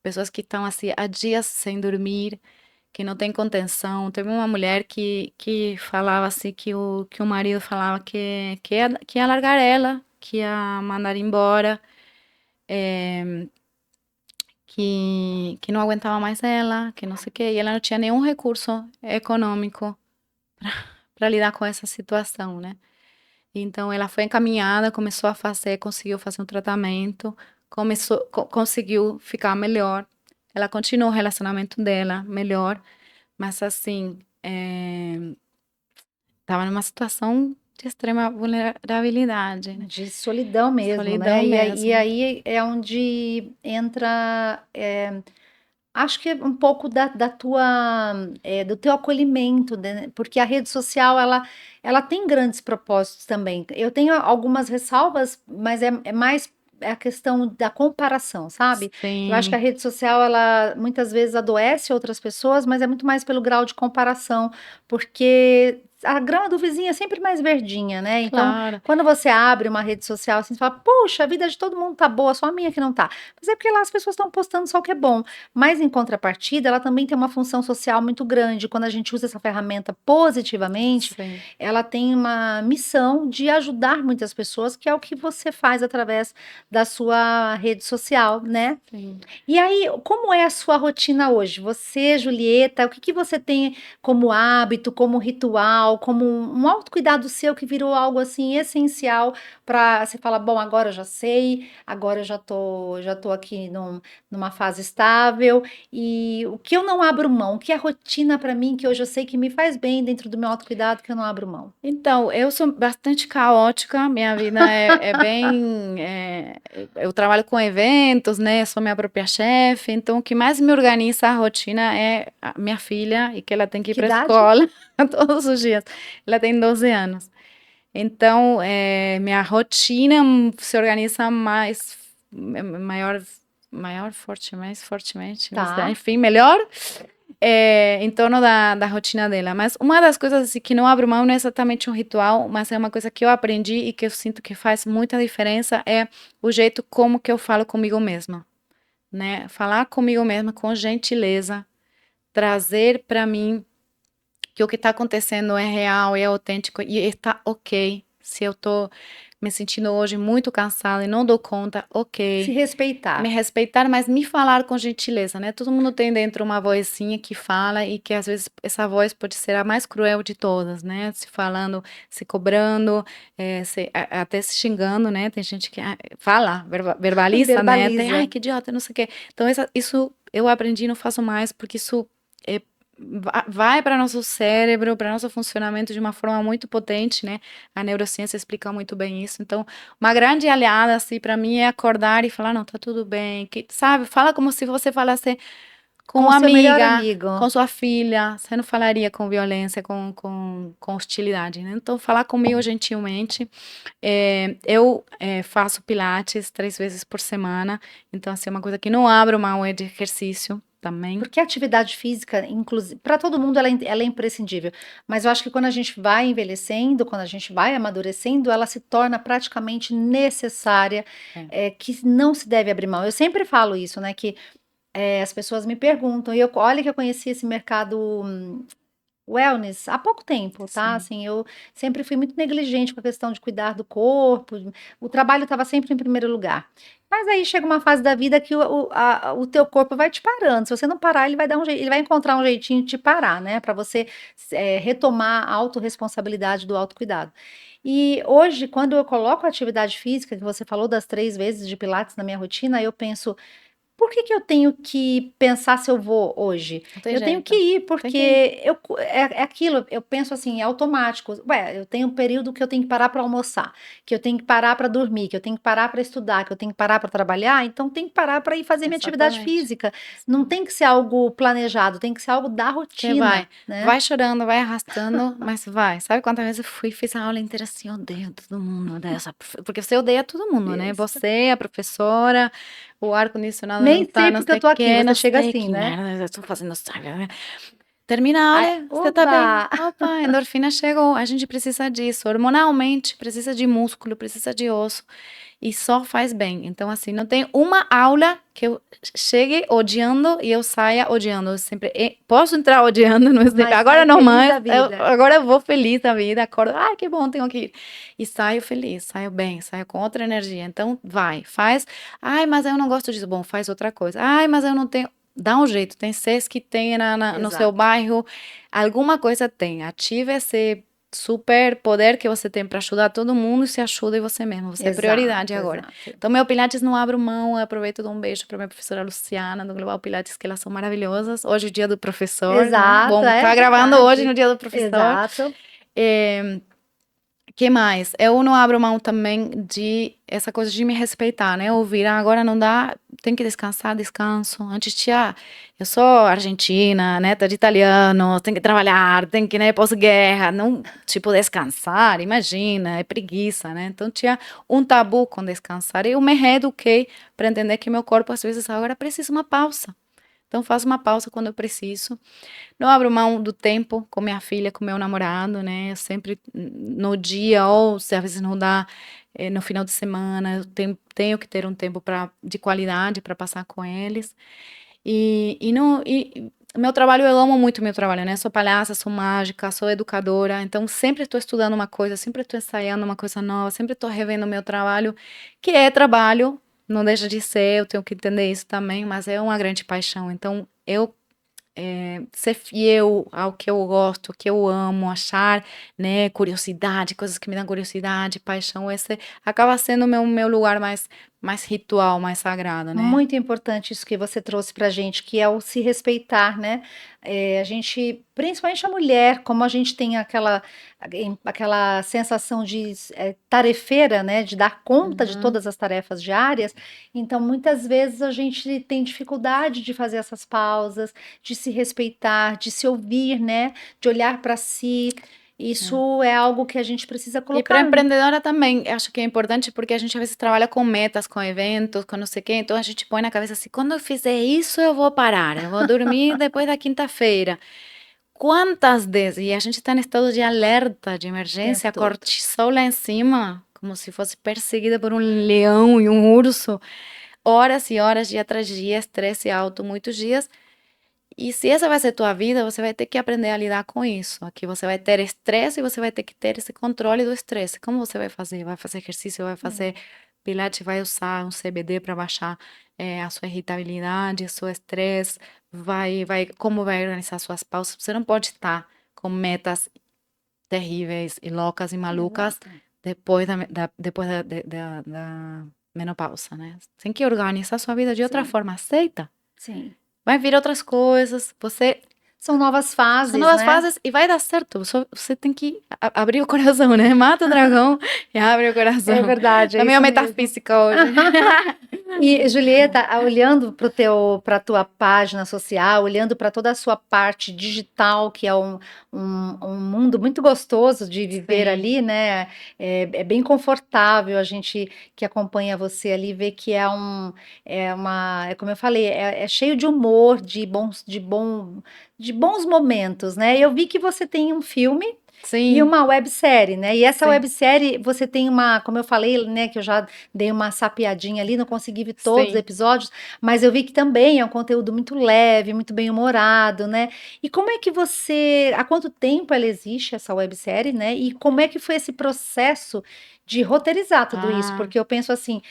Pessoas que estão assim há dias sem dormir, que não tem contenção. Teve uma mulher que falava assim que o marido falava que ia largar ela, que ia mandar embora, que não aguentava mais ela, que não sei o quê, e ela não tinha nenhum recurso econômico para lidar com essa situação, né? Então ela foi encaminhada, começou a fazer, conseguiu fazer um tratamento, conseguiu ficar melhor. Ela continuou o relacionamento dela melhor, mas assim, estava numa situação de extrema vulnerabilidade, né? De solidão mesmo, Solidão né? E mesmo. aí é onde entra, acho que é um pouco do teu acolhimento, né? Porque a rede social, ela tem grandes propósitos também. Eu tenho algumas ressalvas, mas é mais é a questão da comparação, sabe? Eu acho que a Sim, rede social, ela muitas vezes adoece outras pessoas, mas é muito mais pelo grau de comparação, porque a grama do vizinho é sempre mais verdinha, né? Então, claro. quando você abre uma rede social assim, você fala, puxa, a vida de todo mundo tá boa, só a minha que não tá. Mas é porque lá as pessoas estão postando só o que é bom. Mas em contrapartida, ela também tem uma função social muito grande. Quando a gente usa essa ferramenta positivamente, Sim, ela tem uma missão de ajudar muitas pessoas, que é o que você faz através da sua rede social, né? sim. E aí, como é a sua rotina hoje? Você, Julieta, o que que você tem como hábito, como ritual, como um autocuidado seu que virou algo assim essencial para você falar, bom, agora eu já sei, agora eu já tô aqui numa fase estável e o que eu não abro mão, o que é rotina para mim que hoje eu sei que me faz bem dentro do meu autocuidado que eu não abro mão. Então, eu sou bastante caótica, minha vida é bem. Eu trabalho com eventos, né? Sou minha própria chefe, então o que mais me organiza a rotina é a minha filha, e que ela tem que ir Que para a idade? escola todos os dias. Ela tem 12 anos. Então, minha rotina se organiza maior, mais fortemente, Tá. enfim, melhor em torno da rotina dela. Mas uma das coisas assim, que não abro mão não é exatamente um ritual, mas é uma coisa que eu aprendi e que eu sinto que faz muita diferença é o jeito como que eu falo comigo mesma, né? Falar comigo mesma com gentileza, trazer para mim que o que está acontecendo é real, é autêntico e está ok. Se eu tô me sentindo hoje muito cansada e não dou conta, Se ok. Me respeitar. respeitar, mas me falar com gentileza, né? Todo mundo tem dentro uma vozinha que fala e que às vezes essa voz pode ser a mais cruel de todas, né? Se falando, se cobrando, até se xingando, né? Tem gente que fala, verbaliza, né? Tem, ai, Verbaliza. que idiota, não sei o quê. Então, isso eu aprendi e não faço mais, porque isso é, vai para nosso cérebro, para nosso funcionamento de uma forma muito potente, né? A neurociência explica muito bem isso. Então, uma grande aliada, assim, para mim é acordar e falar, não, tá tudo bem, que, sabe? Fala como se você falasse com Com o uma seu melhor amiga, amigo. com sua filha. Você não falaria com violência, com hostilidade, né? Então, falar comigo gentilmente. Eu faço pilates 3 vezes por semana. Então, assim, é uma coisa que não abro mão é de exercício também. Porque a atividade física, inclusive, para todo mundo ela é imprescindível. Mas eu acho que quando a gente vai envelhecendo, quando a gente vai amadurecendo, ela se torna praticamente necessária, É. que não se deve abrir mão. Eu sempre falo isso, né? Que as pessoas me perguntam, e olha que eu conheci esse mercado wellness há pouco tempo, tá? Sim. Assim, eu sempre fui muito negligente com a questão de cuidar do corpo, o trabalho estava sempre em primeiro lugar. Mas aí chega uma fase da vida que o teu corpo vai te parando. Se você não parar, ele vai dar um jeito, ele vai encontrar um jeitinho de te parar, né? Para você retomar a autorresponsabilidade do autocuidado. E hoje, quando eu coloco a atividade física, que você falou das 3 vezes de Pilates na minha rotina, eu penso, por que que eu tenho que pensar se eu vou hoje? Não tem Eu tenho que jeito. ir, Tem que ir. porque é aquilo, eu penso assim, é automático. Ué, eu tenho um período que eu tenho que parar para almoçar, que eu tenho que parar para dormir, que eu tenho que parar para estudar, que eu tenho que parar para trabalhar, então tem que parar para ir fazer minha atividade Exatamente. física. Não tem que ser algo planejado, tem que ser algo da Você rotina, né? vai chorando, vai arrastando, mas vai. Sabe quantas vezes eu fui, fiz a aula inteira assim, odeio todo mundo, odeio porque você odeia todo mundo, né? Isso. Você, a professora, o ar-condicionado não Nem tá, sei não porque eu sei o tô aqui, quê, você não chega sei assim, que né? merda eu estou fazendo, sabe? Termina a Ai, aula, você tá bem. oba! Opa, a endorfina chegou. A gente precisa disso. Hormonalmente, precisa de músculo, precisa de osso. E só faz bem. Então, assim, não tem uma aula que eu chegue odiando e eu saia odiando. Eu sempre posso entrar odiando, não sei. Mas Agora sai não feliz mais. da vida. Agora eu vou feliz da vida. Acordo, ai, que bom, tenho que ir. E saio feliz, saio bem, saio com outra energia. Então, vai, faz. Ai, mas eu não gosto disso. Bom, faz outra coisa. Ai, mas eu não tenho. Dá um jeito, tem SESC, tem no seu Exato. bairro, alguma coisa tem. Ative esse super poder que você tem para ajudar todo mundo e se ajude você mesmo. Você é prioridade Exato, agora. exato. Então, meu Pilates não abro mão. Eu aproveito e dou um beijo para minha professora Luciana, do Global Pilates, que elas são maravilhosas. Hoje é o dia do professor, né? Exato, Bom, é tá gravando hoje verdade. no dia do professor. Exato. Eh, Que mais? Eu não abro mão também de essa coisa de me respeitar, né? Ouvir, agora não dá, tem que descansar, descanso. Antes tinha, eu sou argentina, neta de italiano, tem que trabalhar, tem que, né, pós-guerra, não, tipo, descansar, imagina, é preguiça, né? Então tinha um tabu com descansar. E eu me reeduquei para entender que meu corpo, às vezes, agora precisa de uma pausa. Então faço uma pausa quando eu preciso. Não abro mão do tempo com minha filha, com meu namorado, né? Eu sempre no dia, ou se às vezes não dá, no final de semana, eu tenho que ter um tempo de qualidade para passar com eles. E meu trabalho, eu amo muito meu trabalho, né? Sou palhaça, sou mágica, sou educadora, então sempre estou estudando uma coisa, sempre estou ensaiando uma coisa nova, sempre estou revendo o meu trabalho, que é trabalho, não deixa de ser, eu tenho que entender isso também, mas é uma grande paixão. Então, eu ser fiel ao que eu gosto, que eu amo, achar, né, curiosidade, coisas que me dão curiosidade, paixão, esse acaba sendo o meu lugar mais ritual, mais sagrado, né? Muito importante isso que você trouxe pra gente, que é o se respeitar, né? A gente, principalmente a mulher, como a gente tem aquela sensação de tarefeira, né? De dar conta de Uhum. todas as tarefas diárias, então muitas vezes a gente tem dificuldade de fazer essas pausas, de se respeitar, de se ouvir, né? De olhar para si. Isso é algo que a gente precisa E para colocar. empreendedora também, acho que é importante porque a gente às vezes trabalha com metas, com eventos, com não sei o quê, então a gente põe na cabeça assim, quando eu fizer isso eu vou parar, eu vou dormir depois da quinta-feira. Quantas vezes? E a gente está em estado de alerta, de O tempo emergência, todo. cortisol lá em cima, como se fosse perseguida por um leão e um urso, horas e horas, dia atrás dia, estresse alto, muitos dias. E se essa vai ser tua vida, você vai ter que aprender a lidar com isso. Aqui você vai ter estresse e você vai ter que ter esse controle do estresse. Como você vai fazer? Vai fazer exercício, vai fazer pilates, vai usar um CBD para baixar a sua irritabilidade, o seu estresse, como vai organizar suas pausas. Você não pode estar com metas terríveis e loucas e malucas Exato. depois da menopausa, né? Tem que organizar sua vida de outra Sim, forma. Aceita. sim. Vai vir outras coisas. São novas São fases, novas né? fases e vai dar certo. Você tem que abrir o coração, né? Mata o dragão e abre o É coração. verdade, Tá é meio isso mesmo. metafísica hoje. E, Julieta, olhando para a tua página social, olhando para toda a sua parte digital, que é um mundo muito gostoso de viver Sim, ali, né? É bem confortável a gente que acompanha você ali ver que é como eu falei, é cheio de humor, de bons momentos, né? Eu vi que você tem um filme e sim, uma websérie, né? E essa sim, websérie, você tem como eu falei, né, que eu já dei uma sapiadinha ali, não consegui ver todos os sim. episódios, mas eu vi que também é um conteúdo muito leve, muito bem-humorado, né? E como é que há quanto tempo ela existe, essa websérie, né? E como é que foi esse processo de roteirizar tudo isso? Ah, Porque eu penso assim,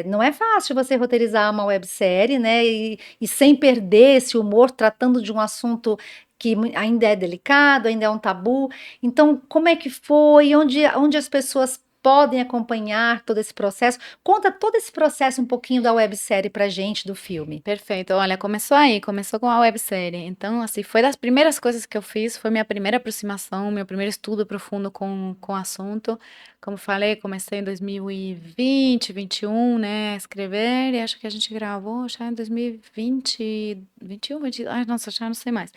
não é fácil você roteirizar uma websérie, né? E sem perder esse humor, tratando de um assunto que ainda é delicado, ainda é um tabu. Então, como é que foi? Onde as pessoas podem acompanhar todo esse processo? Conta todo esse processo um pouquinho da websérie pra gente, do filme. perfeito. Olha, começou aí, começou com a websérie. Então, assim, foi das primeiras coisas que eu fiz, foi minha primeira aproximação, meu primeiro estudo profundo com o assunto. Como falei, comecei em 2020, 21, né, a escrever, e acho que a gente gravou já em 2020, 21, 20, ai, nossa, já não sei mais.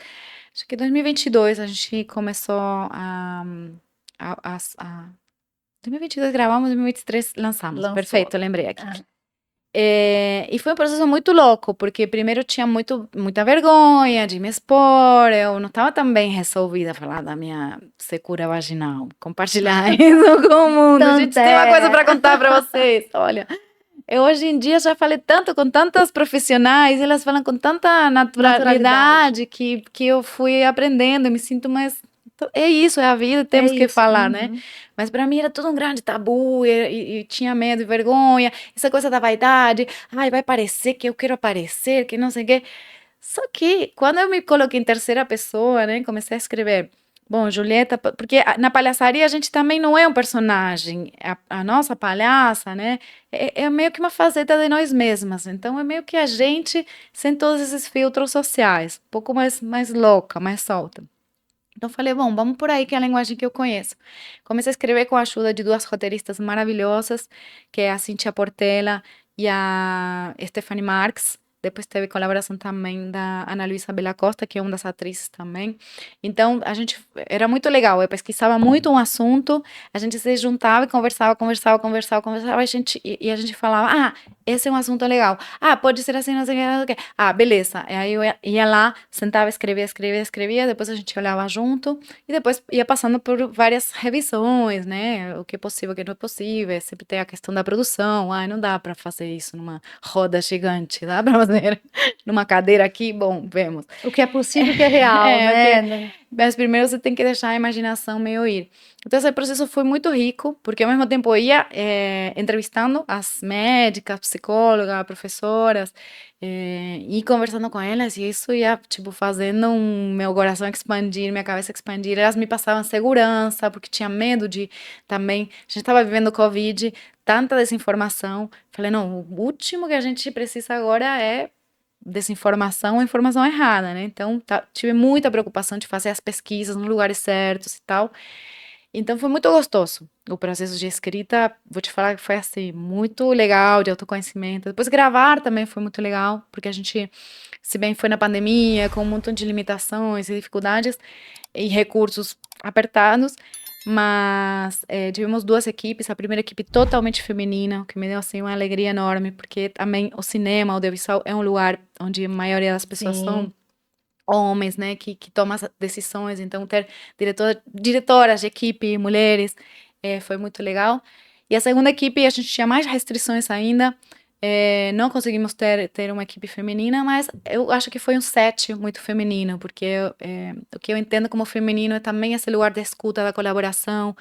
Acho que em 2022 a gente começou a 2022 gravamos, 2023 lançamos. Lançou. Perfeito, eu lembrei aqui. Ah, E foi um processo muito louco, porque primeiro eu tinha muita vergonha de me expor, eu não estava tão bem resolvida a falar da minha secura vaginal, compartilhar isso com o mundo. Gente, tem uma coisa Tandé. para contar para vocês. Olha, eu hoje em dia já falei tanto com tantas profissionais, elas falam com tanta Naturalidade. naturalidade que eu fui aprendendo, eu me sinto mais. É isso, é a vida, É temos que isso. falar, né? Uhum. Mas para mim era tudo um grande tabu, e tinha medo e vergonha, essa coisa da vaidade, ai, vai parecer que eu quero aparecer, que não sei o quê. Só que quando eu me coloquei em terceira pessoa, né, comecei a escrever. Bom, Julieta, porque na palhaçaria a gente também não é um personagem. A nossa palhaça, né, é meio que uma faceta de nós mesmas. Então é meio que a gente sem todos esses filtros sociais, um pouco mais louca, mais solta. Então falei, bom, vamos por aí que é a linguagem que eu conheço. Comecei a escrever com a ajuda de duas roteiristas maravilhosas, que é a Cíntia Portela e a Stephanie Marks. Depois teve colaboração também da Ana Luísa Bela Costa, que é uma das atrizes também. Então, a gente era muito legal. Eu pesquisava muito um assunto, a gente se juntava e conversava, e a gente falava, esse é um assunto legal. Pode ser assim, não sei o que, não sei o que. Beleza. E aí eu ia lá, sentava, escrevia, depois a gente olhava junto e depois ia passando por várias revisões, né? O que é possível, o que não é possível. Sempre tem a questão da produção. Não dá para fazer isso numa roda gigante, dá para fazer numa cadeira aqui? Bom, vemos. O que é possível, o que é real, né? Mas primeiro você tem que deixar a imaginação meio ir. Então, esse processo foi muito rico, porque ao mesmo tempo eu ia entrevistando as médicas, psicólogas, professoras, e conversando com elas, e isso ia, tipo, fazendo meu coração expandir, minha cabeça expandir. Elas me passavam segurança, porque tinha medo de também. A gente estava vivendo Covid, tanta desinformação. Falei, não, o último que a gente precisa agora é desinformação ou informação errada, né? Então, tive muita preocupação de fazer as pesquisas nos lugares certos e tal. Então, foi muito gostoso. O processo de escrita, vou te falar que foi assim, muito legal, de autoconhecimento. Depois, gravar também foi muito legal, porque a gente, se bem foi na pandemia, com um montão de limitações e dificuldades e recursos apertados, mas tivemos duas equipes, a primeira equipe totalmente feminina, o que me deu assim uma alegria enorme, porque também o cinema, o audiovisual é um lugar onde a maioria das pessoas são homens, né, que tomam as decisões, então ter diretoras de equipe, mulheres, foi muito legal. E a segunda equipe, a gente tinha mais restrições ainda, não conseguimos ter uma equipe feminina, mas eu acho que foi um set muito feminino, porque o que eu entendo como feminino é também esse lugar da escuta, da colaboração,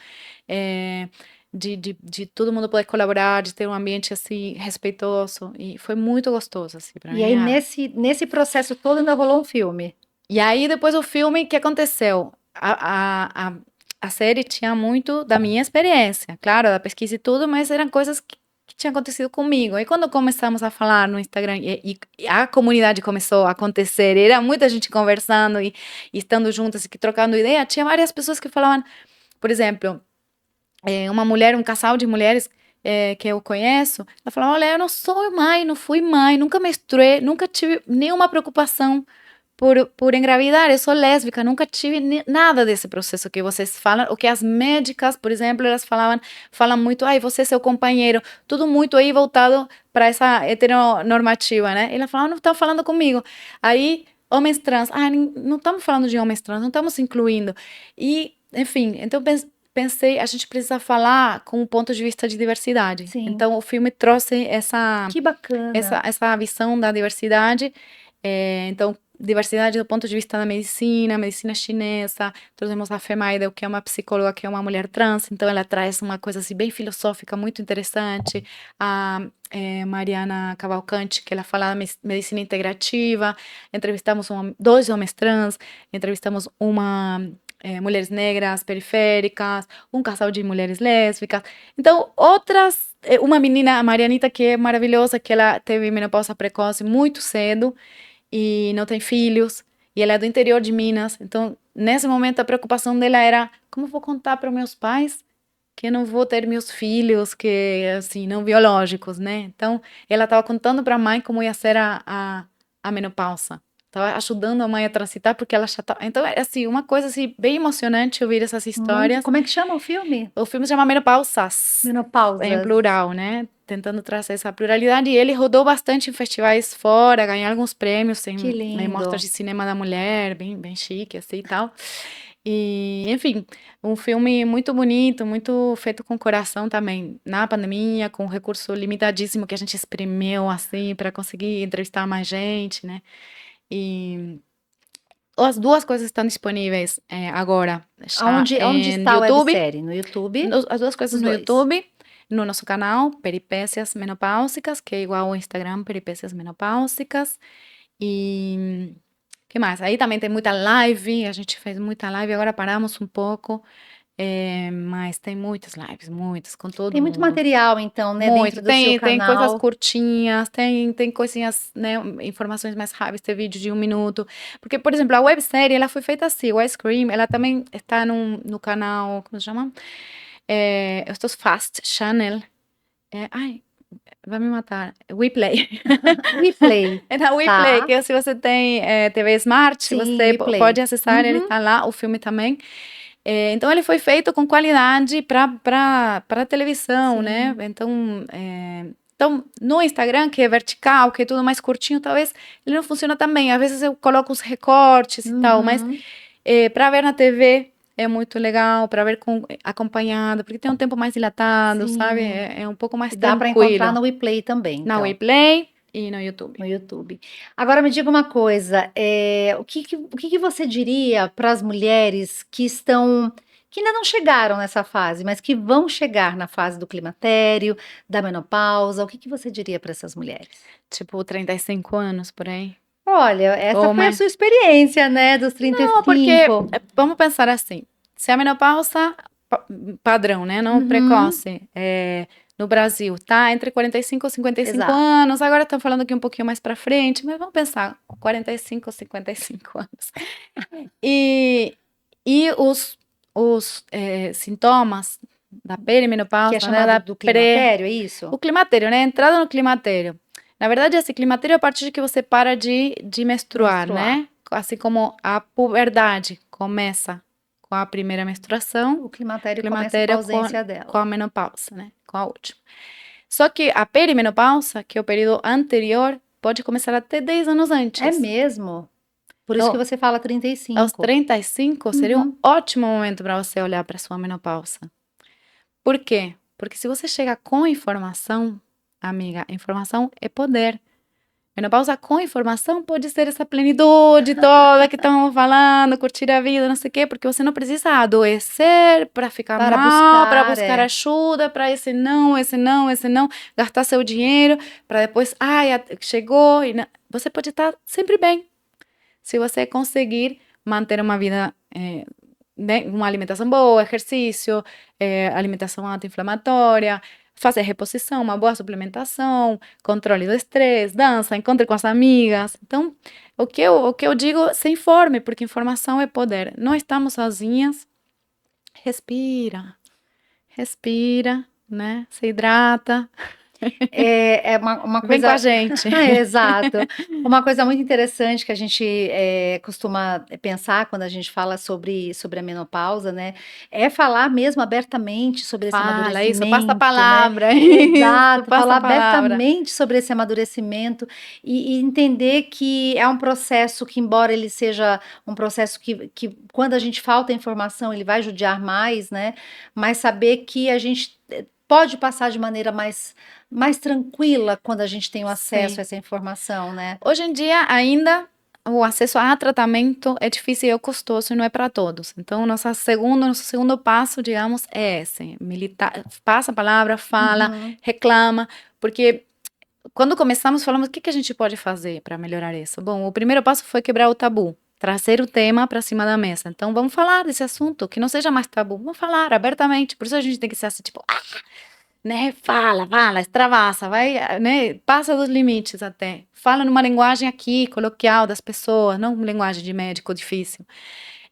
de todo mundo poder colaborar, de ter um ambiente assim respeitoso, e foi muito gostoso assim para E mim. aí, nesse processo todo, ainda rolou um filme. E aí, depois do filme, o que aconteceu? A série tinha muito da minha experiência, claro, da pesquisa e tudo, mas eram coisas que tinham acontecido comigo. E quando começamos a falar no Instagram e a comunidade começou a acontecer, era muita gente conversando e estando juntas e trocando ideia, tinha várias pessoas que falavam, por exemplo, uma mulher, um casal de mulheres que eu conheço, ela falou, olha, eu não sou mãe, não fui mãe, nunca menstruei, nunca tive nenhuma preocupação por engravidar, eu sou lésbica, nunca tive nada desse processo que vocês falam, o que as médicas, por exemplo, elas falam muito, você é seu companheiro, tudo muito aí voltado para essa heteronormativa, né? E ela fala, não estão falando comigo. Aí, homens trans, não estamos falando de homens trans, não estamos incluindo. E, enfim, então pensei, a gente precisa falar com o ponto de vista de diversidade. Sim. Então, o filme trouxe Que bacana. essa visão da diversidade. Então, diversidade do ponto de vista da medicina chinesa, trouxemos a Femaida, que é uma psicóloga, que é uma mulher trans, então ela traz uma coisa assim bem filosófica, muito interessante, a Mariana Cavalcante, que ela fala da medicina integrativa, entrevistamos dois homens trans, entrevistamos mulheres negras periféricas, um casal de mulheres lésbicas, então uma menina, a Marianita, que é maravilhosa, que ela teve menopausa precoce muito cedo, e não tem filhos, e ela é do interior de Minas. Então, nesse momento, a preocupação dela era: como eu vou contar para meus pais que eu não vou ter meus filhos, que, assim, não biológicos, né? Então, ela estava contando para a mãe como ia ser a menopausa. Estava ajudando a mãe a transitar, porque ela já estava. Então, é assim, uma coisa assim, bem emocionante ouvir essas histórias. Como é que chama o filme? O filme se chama Menopausas. Menopausas. Em plural, né? Tentando trazer essa pluralidade. E ele rodou bastante em festivais fora, ganhou alguns prêmios em mostras de cinema da mulher, bem chique, assim e tal. E, enfim, um filme muito bonito, muito feito com coração também. Na pandemia, com um recurso limitadíssimo que a gente espremeu, assim, para conseguir entrevistar mais gente, né? E as duas coisas estão disponíveis agora. Onde está a websérie? No YouTube? As duas coisas no YouTube, no nosso canal, Peripécias Menopáusicas, que é igual ao Instagram, Peripécias Menopáusicas. E que mais? Aí também tem muita live, a gente fez muita live, agora paramos um pouco. Mas tem muitas lives, muitas, com todo Tem muito mundo. material, então, né, Muito. dentro do seu Tem coisas canal. curtinhas, tem coisinhas, né, informações mais rápidas, tem vídeo de 1 minuto. Porque, por exemplo, a websérie, ela foi feita assim, o Ice Cream, ela também está no canal, como se chama? Estos Fast Channel. Ai, vai me matar. WePlay. WePlay, É na WePlay, tá? que se você tem TV Smart, Sim, você pode WePlay. acessar, ele Uhum, está lá, o filme também. Então ele foi feito com qualidade para televisão, né? sim, Então, no Instagram, que é vertical, que é tudo mais curtinho, talvez ele não funciona tão bem. Às vezes eu coloco os recortes e tal, mas uhum, para ver na TV é muito legal, para ver acompanhado, porque tem um tempo mais dilatado, sabe? sim. É um pouco mais E dá para encontrar tranquilo. no WePlay também, Na então, WePlay e no YouTube. no YouTube. Agora me diga uma coisa, o que que você diria para as mulheres que ainda não chegaram nessa fase, mas que vão chegar na fase do climatério, da menopausa, o que que você diria para essas mulheres? Tipo, 35 anos por aí. Olha, essa Ou foi a mais. sua experiência, né, dos trinta e Não, porque cinco. vamos pensar assim: se a menopausa padrão, né, não Uhum, precoce, no Brasil, tá entre 45 e 55 exato. anos, agora estão falando aqui um pouquinho mais para frente, mas vamos pensar: 45 ou 55 anos. E, e os sintomas da Que é perimenopausa, né, chamado da do pré. climatério, é isso? O climatério, né? Entrada no climatério. Na verdade, esse climatério é a partir de que você para de menstruar, Menstruar. né? Assim como a puberdade começa com a primeira menstruação, O o climatério começa com a climatério ausência com dela. a menopausa, né? Com a última. Só que a perimenopausa, que é o período anterior, pode começar até 10 anos É antes. mesmo? Por isso que Então, você fala trinta e aos cinco. 35 seria um Uhum. ótimo momento para você olhar para sua menopausa. Por quê? Porque se você chega com informação, amiga, informação é poder. Menopausa com informação pode ser essa plenitude toda que estamos falando, curtir a vida, não sei o quê, porque você não precisa adoecer para ficar Para mal, para buscar, buscar é. ajuda, para esse não, gastar seu dinheiro, para depois, ai, chegou, e você pode estar sempre bem, se você conseguir manter uma vida, né, uma alimentação boa, exercício, alimentação anti-inflamatória, fazer reposição, uma boa suplementação, controle do estresse, dança, encontre com as amigas. Então, o que eu digo, se informe, porque informação é poder. Não estamos sozinhas. Respira, respira, né? Se hidrata. É uma Vem com a coisa gente. exato. Uma coisa muito interessante que a gente, costuma pensar quando a gente fala sobre a menopausa, né, é falar mesmo abertamente sobre esse Fala isso, passa a amadurecimento, né. palavra. Isso, Exato, passa falar a palavra. abertamente sobre esse amadurecimento e entender que é um processo que, embora ele seja um processo que quando a gente falta informação, ele vai judiar mais, né, mas saber que a gente, pode passar de maneira mais tranquila quando a gente tem o acesso Sim. a essa informação, né. Hoje em dia, ainda, o acesso a tratamento é difícil e é custoso e não é para todos. Então, nosso segundo passo, digamos, é esse: passa a palavra, fala, Uhum. reclama, porque quando começamos, falamos o que a gente pode fazer para melhorar isso. Bom, o primeiro passo foi quebrar o tabu, trazer o tema para cima da mesa. Então, vamos falar desse assunto, que não seja mais tabu, vamos falar abertamente. Por isso a gente tem que ser assim, tipo, né? Fala, extravasa, vai, né? Passa dos limites até. Fala numa linguagem aqui, coloquial das pessoas, não uma linguagem de médico difícil.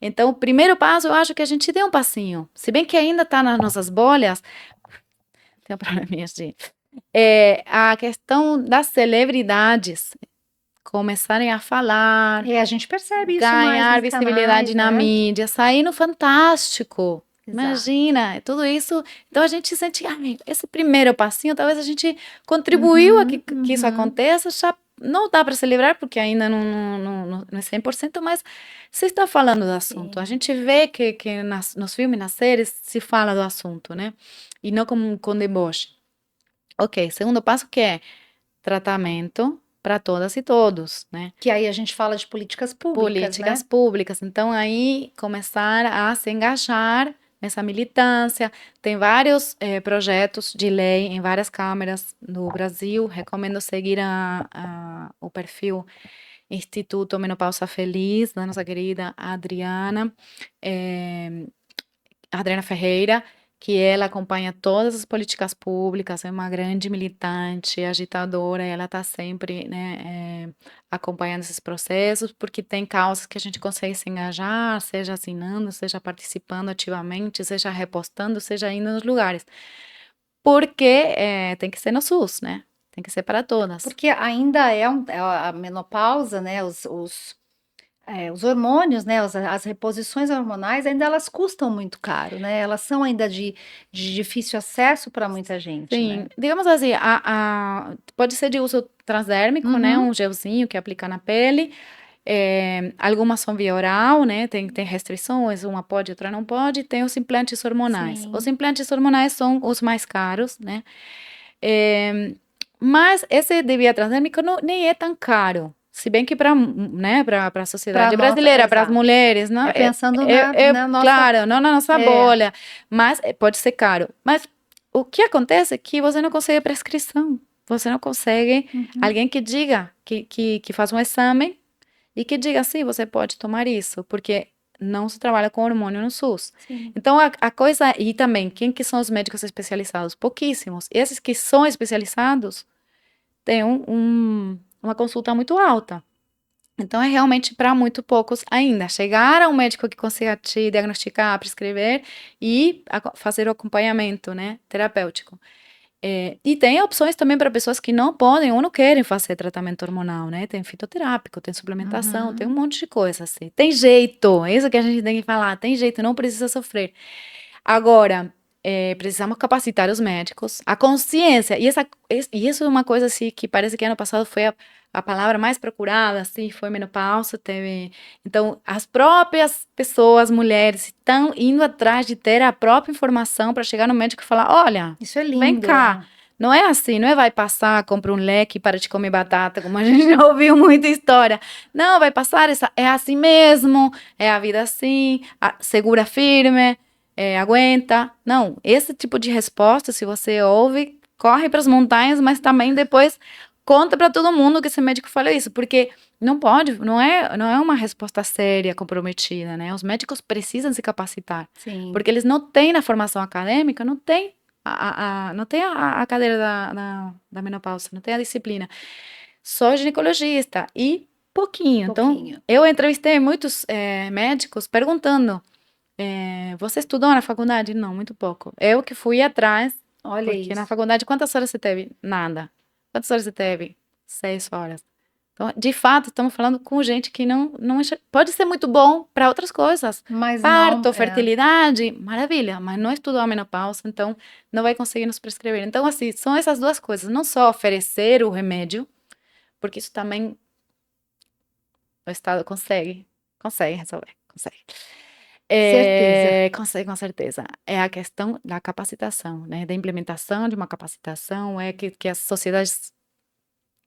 Então, o primeiro passo, eu acho que a gente deu um passinho. Se bem que ainda está nas nossas bolhas, tem um probleminha de. A questão das celebridades começarem a falar, A gente percebe isso mais ganhar nos canais, visibilidade na né. mídia, sair no Fantástico. Exato. Imagina, tudo isso. Então a gente sente, ai, esse primeiro passinho, talvez a gente contribuiu a Uhum, que isso uhum. aconteça. Já não dá para celebrar, porque ainda não é 100%, mas se está falando do assunto. A Sim. gente vê que nos filmes, nas séries, se fala do assunto, né? E não como com deboche. Ok, segundo passo que é tratamento para todas e todos, né? Que aí a gente fala de políticas públicas, Políticas né. públicas. Então, aí começar a se engajar nessa militância. Tem vários projetos de lei em várias câmaras no Brasil. Recomendo seguir o perfil Instituto Menopausa Feliz, da nossa querida Adriana. a Adriana Ferreira, que ela acompanha todas as políticas públicas, é uma grande militante, agitadora, e ela está sempre, né, acompanhando esses processos, porque tem causas que a gente consegue se engajar, seja assinando, seja participando ativamente, seja repostando, seja indo nos lugares. Porque tem que ser no SUS, né? Tem que ser para todas. Porque ainda é a menopausa, né? Os hormônios, né? As reposições hormonais ainda elas custam muito caro, né? Elas são ainda de difícil acesso para muita gente, Sim, né? digamos assim, pode ser de uso transdérmico, né? Uhum, Um gelzinho que aplica na pele. Algumas são via oral, né? Tem restrições, uma pode, outra não pode. Tem os implantes hormonais. Os sim. implantes hormonais são os mais caros, né? É, mas esse de via transdérmica nem é tão caro. Se bem que para, né, para a Para sociedade nossa, brasileira, para as exato. mulheres, não, É pensando na nossa, claro, não na nossa é, bolha, mas pode ser caro. Mas o que acontece é que você não consegue prescrição. Você não consegue uhum, alguém que diga, que faz um exame e que diga, sim, você pode tomar isso, porque não se trabalha com hormônio no SUS. sim. Então, a coisa, e também, quem que são os médicos especializados? Pouquíssimos. Esses que são especializados têm uma consulta muito alta. Então, é realmente para muito poucos ainda. Chegar a um médico que consiga te diagnosticar, prescrever e fazer o acompanhamento, né, terapêutico. E tem opções também para pessoas que não podem ou não querem fazer tratamento hormonal, né? Tem fitoterápico, tem suplementação, tem um Uhum. monte de coisa assim. Tem jeito, é isso que a gente tem que falar, tem jeito, não precisa sofrer. Agora, precisamos capacitar os médicos, a consciência, e isso é uma coisa assim que parece que ano passado foi a palavra mais procurada, assim, foi menopausa, teve... Então, as próprias pessoas, mulheres, estão indo atrás de ter a própria informação para chegar no médico e falar, olha, Isso é vem lindo, cá, é. não é assim, não é vai passar, compra um leque para de comer batata, como a gente já ouviu muita história. Não, vai passar, é assim mesmo, é a vida assim, segura firme, aguenta. Não, esse tipo de resposta, se você ouve, corre para as montanhas, mas também depois conta para todo mundo que esse médico falou isso, porque não pode, não é uma resposta séria, comprometida, né? Os médicos precisam se capacitar, Sim. porque eles não têm na formação acadêmica, não tem não tem a cadeira da menopausa, não tem a disciplina. Sou ginecologista e pouquinho. Então, Pouquinho. eu entrevistei muitos médicos perguntando: você estudou na faculdade? Não, muito pouco. Eu que fui atrás, Olha porque na isso. faculdade, quantas horas você teve? Nada. Quantas horas você teve? 6 horas. Então, de fato, estamos falando com gente que não pode ser muito bom para outras coisas. Mas não, Parto, fertilidade, maravilha, mas não estudou a menopausa, então não vai conseguir nos prescrever. Então, assim, são essas duas coisas. Não só oferecer o remédio, porque isso também o Estado consegue resolver, consegue. certeza. Consegue, com certeza. É a questão da capacitação, né? Da implementação de uma capacitação, que as sociedades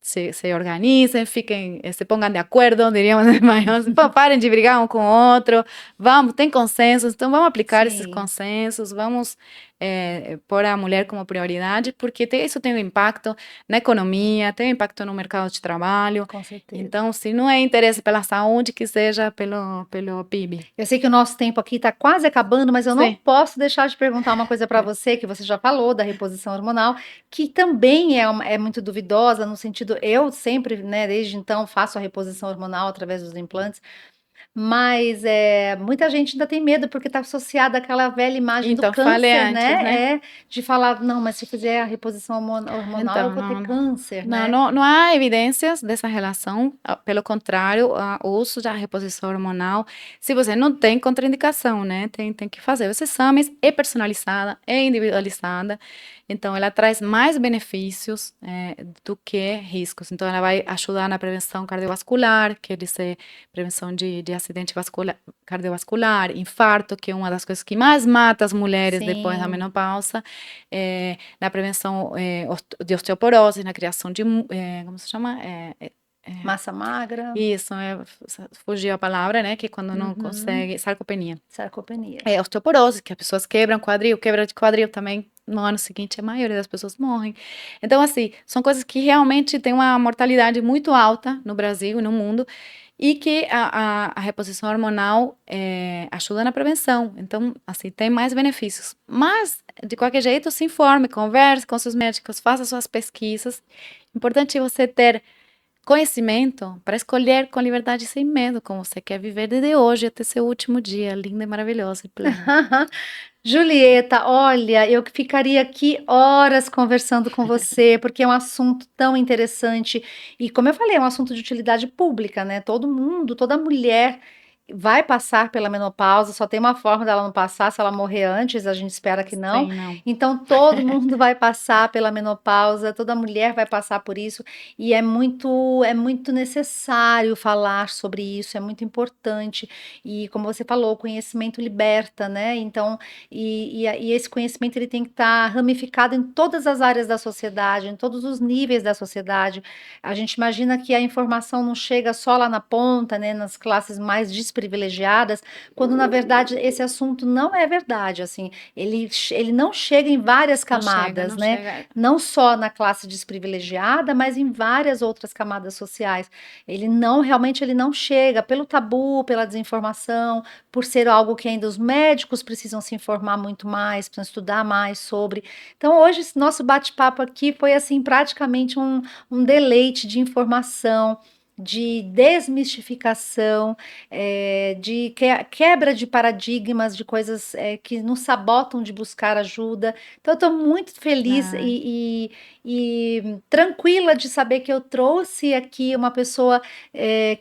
se organicem, fiquem, se ponham de acordo, diríamos em espanhol, parem de brigar um com o outro, vamos, tem consensos, então vamos aplicar esses Sim, consensos, vamos pôr a mulher como prioridade, porque isso tem um impacto na economia, tem um impacto no mercado de trabalho, com certeza. então, se não é interesse pela saúde, que seja pelo PIB. Eu sei que o nosso tempo aqui está quase acabando, mas eu não Sim. posso deixar de perguntar uma coisa para você, que você já falou da reposição hormonal, que também é muito duvidosa, no sentido, eu sempre, né, desde então, faço a reposição hormonal através dos implantes, mas muita gente ainda tem medo, porque está associada àquela velha imagem do Então, falei câncer, antes, né? né? De falar, não, mas se fizer a reposição hormonal, eu Então, vou ter não, câncer, não, né? não, não há evidências dessa relação. Pelo contrário, o uso da reposição hormonal, se você não tem contraindicação, né? Tem que fazer os exames, é personalizada, é individualizada. Então, ela traz mais benefícios do que riscos. Então, ela vai ajudar na prevenção cardiovascular, quer dizer, prevenção de acidente cardiovascular, infarto, que é uma das coisas que mais mata as mulheres depois da Sim, menopausa, na prevenção de osteoporose, na criação de, como se chama? massa magra, Isso, fugiu a palavra, né? Que é quando não uhum, consegue, sarcopenia. sarcopenia. Osteoporose, que as pessoas quebram quadril, quebra de quadril também no ano seguinte a maioria das pessoas morrem. Então, assim, são coisas que realmente têm uma mortalidade muito alta no Brasil e no mundo, e que a reposição hormonal ajuda na prevenção. Então, assim, tem mais benefícios. Mas, de qualquer jeito, se informe, converse com seus médicos, faça suas pesquisas. Importante você ter conhecimento para escolher com liberdade e sem medo como você quer viver desde hoje até seu último dia, linda e maravilhosa e plena. Julieta, olha, eu ficaria aqui horas conversando com você, porque é um assunto tão interessante e, como eu falei, é um assunto de utilidade pública, né? Todo mundo, toda mulher vai passar pela menopausa, só tem uma forma dela não passar, se ela morrer antes, a gente espera que não. Sim, não. Então, todo mundo vai passar pela menopausa, toda mulher vai passar por isso, e é muito necessário falar sobre isso, é muito importante. E, como você falou, o conhecimento liberta, né? Então, e esse conhecimento ele tem que estar ramificado em todas as áreas da sociedade, em todos os níveis da sociedade. A gente imagina que a informação não chega só lá na ponta, né, nas classes mais desprivilegiadas, quando na verdade esse assunto não é verdade, assim, ele não chega em várias Não chega, camadas, não né? chega. Não só na classe desprivilegiada, mas em várias outras camadas sociais. Realmente ele não chega pelo tabu, pela desinformação, por ser algo que ainda os médicos precisam se informar muito mais, precisam estudar mais sobre. Então, hoje, esse nosso bate-papo aqui foi assim, praticamente um deleite de informação, de desmistificação, de quebra de paradigmas, de coisas que nos sabotam de buscar ajuda. Então, eu estou muito feliz Ai, e tranquila de saber que eu trouxe aqui uma pessoa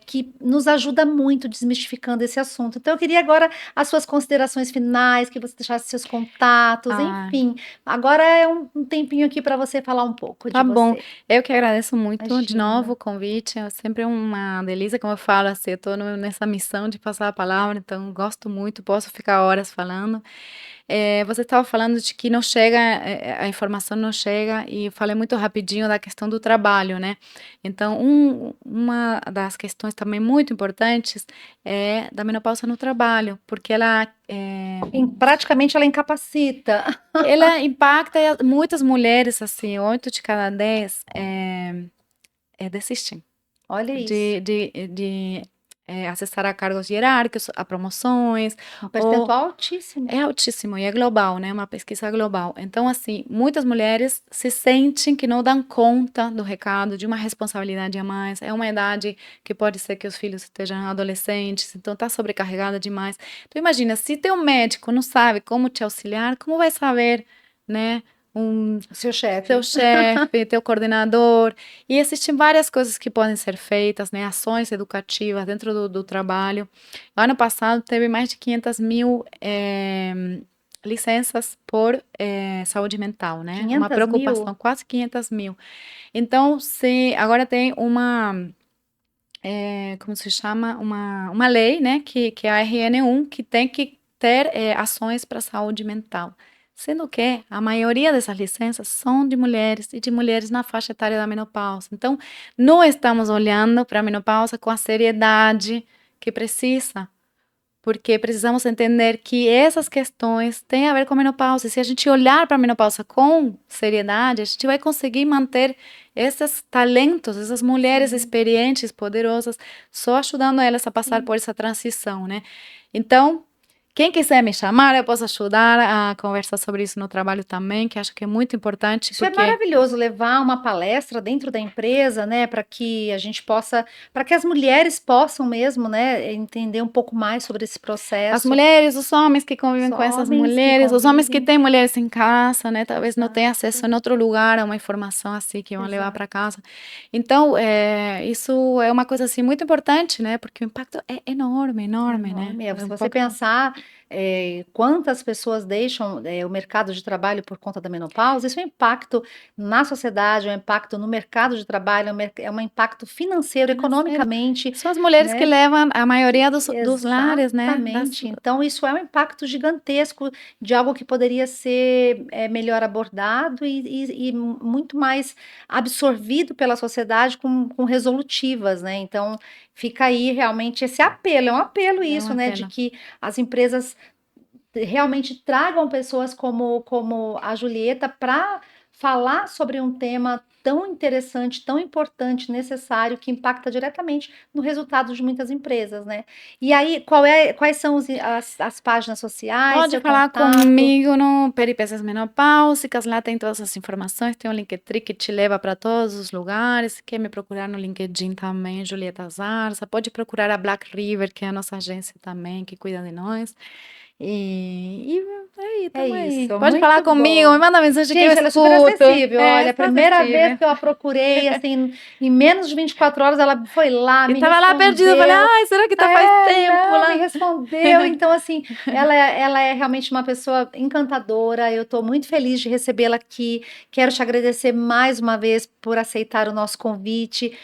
que nos ajuda muito desmistificando esse assunto. Então, eu queria agora as suas considerações finais, que você deixasse seus contatos, ai, enfim. Agora é um tempinho aqui para você falar um pouco de tá bom. você. Eu que agradeço muito de novo Imagina. o convite. É sempre uma delícia, como eu falo, assim, eu tô nessa missão de passar a palavra, então gosto muito, posso ficar horas falando. Você estava falando de que não chega, a informação não chega, e falei muito rapidinho da questão do trabalho, né? Então, uma das questões também muito importantes é da menopausa no trabalho, porque Praticamente ela incapacita. ela impacta muitas mulheres, assim, 8 de cada 10 desistem Olha isso. de acessar a cargos hierárquicos, a promoções, Um ou percentual altíssimo. é altíssimo e é global, né? Uma pesquisa global. Então, assim, muitas mulheres se sentem que não dão conta do recado, de uma responsabilidade a mais. É uma idade que pode ser que os filhos estejam adolescentes, então tá sobrecarregada demais. Então, imagina, se teu médico não sabe como te auxiliar, como vai saber, né? Um Seu Teu chefe. chefe, teu coordenador, e existem várias coisas que podem ser feitas, né? Ações educativas dentro do trabalho. Ano passado teve mais de 500 mil licenças por saúde mental, né? Uma 500 preocupação, mil? quase 500 mil. Então, se agora tem como se chama? Uma lei, né? Que é a RN1, que tem que ter ações para saúde mental. Sendo que a maioria dessas licenças são de mulheres e de mulheres na faixa etária da menopausa. Então, não estamos olhando para a menopausa com a seriedade que precisa, porque precisamos entender que essas questões têm a ver com a menopausa. E se a gente olhar para a menopausa com seriedade, a gente vai conseguir manter esses talentos, essas mulheres Sim, experientes, poderosas, só ajudando elas a passar sim. por essa transição, né? Então, quem quiser me chamar, eu posso ajudar a conversar sobre isso no trabalho também, que acho que é muito importante, Isso é porque maravilhoso, levar uma palestra dentro da empresa, né, para que a gente possa, para que as mulheres possam mesmo, né, entender um pouco mais sobre esse as processo. mulheres, os homens que convivem Os com essas homens que mulheres, os homens que convivem. têm mulheres em casa, né? Talvez não tenham acesso Exato, em outro lugar a uma informação assim que vão levar para exato. casa. Então, isso é uma coisa assim muito importante, né? Porque o impacto é enorme, enorme, né? Enorme. É Se um você impacto. pensar quantas pessoas deixam o mercado de trabalho por conta da menopausa, isso é um impacto na sociedade, é um impacto no mercado de trabalho, é um impacto financeiro, Financeiro. economicamente, São as mulheres que né? levam a maioria dos lares, né? Exatamente. Então, isso é um impacto gigantesco de algo que poderia ser melhor abordado e muito mais absorvido pela sociedade com resolutivas, né? Então, fica aí realmente esse apelo, é um apelo É isso, uma né? De pena. que as empresas realmente tragam pessoas como a Julieta para falar sobre um tema tão interessante, tão importante, necessário, que impacta diretamente no resultado de muitas empresas, né? E aí, quais são as páginas sociais, Pode seu falar contato? comigo no Peripécias Menopáusicas, lá tem todas as informações, tem um Linktree que te leva para todos os lugares. Se quer me procurar no LinkedIn também, Julieta Zarza. Pode procurar a Black River, que é a nossa agência também, que cuida de nós. E aí, É tamo aí. isso, Pode falar muito comigo, me bom. manda mensagem que eu Gente, ela é super escuto. acessível. É, Olha, a super primeira vez acessível. que eu a procurei, assim, em menos de 24 horas, ela foi lá, E me tava lá perdida, eu falei, respondeu. ai, será que tá faz É, tempo não, me lá? respondeu. Então, assim, ela é realmente uma pessoa encantadora. Eu estou muito feliz de recebê-la aqui. Quero te agradecer mais uma vez por aceitar o nosso convite.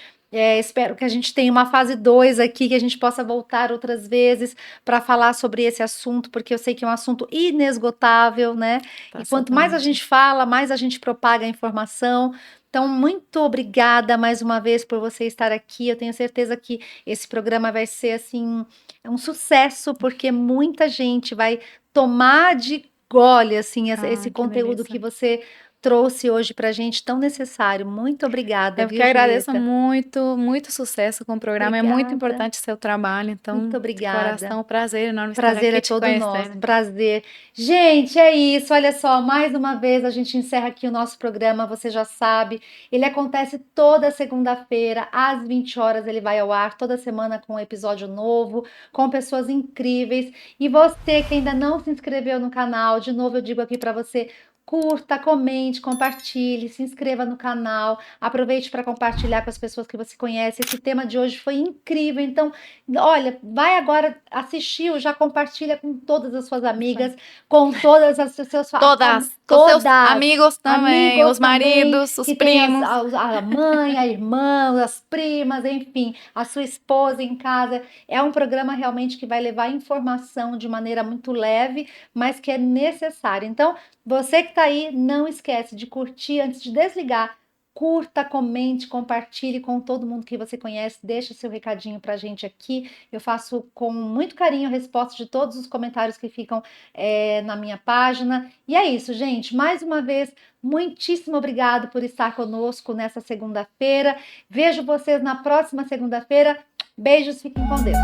Espero que a gente tenha uma fase 2 aqui, que a gente possa voltar outras vezes para falar sobre esse assunto, porque eu sei que é um assunto inesgotável, né? Tá, E quanto mais a exatamente. gente fala, mais a gente propaga a informação. Então, muito obrigada mais uma vez por você estar aqui. Eu tenho certeza que esse programa vai ser assim um sucesso, porque muita gente vai tomar de gole assim esse Ah, que conteúdo que delícia. você trouxe hoje para a gente, tão necessário. Muito obrigada, Eu que viu, agradeço Julieta? muito, muito sucesso com o programa. É muito Obrigada, importante seu trabalho, então, muito de obrigada. coração, um prazer enorme estar Prazer aqui é te todo nosso, conhecendo. prazer. Gente, é isso. Olha só, mais uma vez a gente encerra aqui o nosso programa. Você já sabe, ele acontece toda segunda-feira, às 20 horas. Ele vai ao ar toda semana com um episódio novo, com pessoas incríveis. E você que ainda não se inscreveu no canal, de novo eu digo aqui para você. Curta, comente, compartilhe, se inscreva no canal, aproveite para compartilhar com as pessoas que você conhece. Esse tema de hoje foi incrível, então olha, vai agora, assistiu, já compartilha com todas as suas Isso aí. amigas, com todas as seus Todas, com seus todas, amigos também, amigos os também, maridos, os que tem primos. a mãe, a irmã, as primas, enfim, a sua esposa em casa. É um programa realmente que vai levar informação de maneira muito leve, mas que é necessário. Então, você que está aí, não esquece de curtir antes de desligar. Curta, comente, compartilhe com todo mundo que você conhece, deixa seu recadinho pra gente aqui. Eu faço com muito carinho a resposta de todos os comentários que ficam na minha página. E é isso, gente. Mais uma vez, muitíssimo obrigado por estar conosco nessa segunda-feira. Vejo vocês na próxima segunda-feira. Beijos, fiquem com Deus.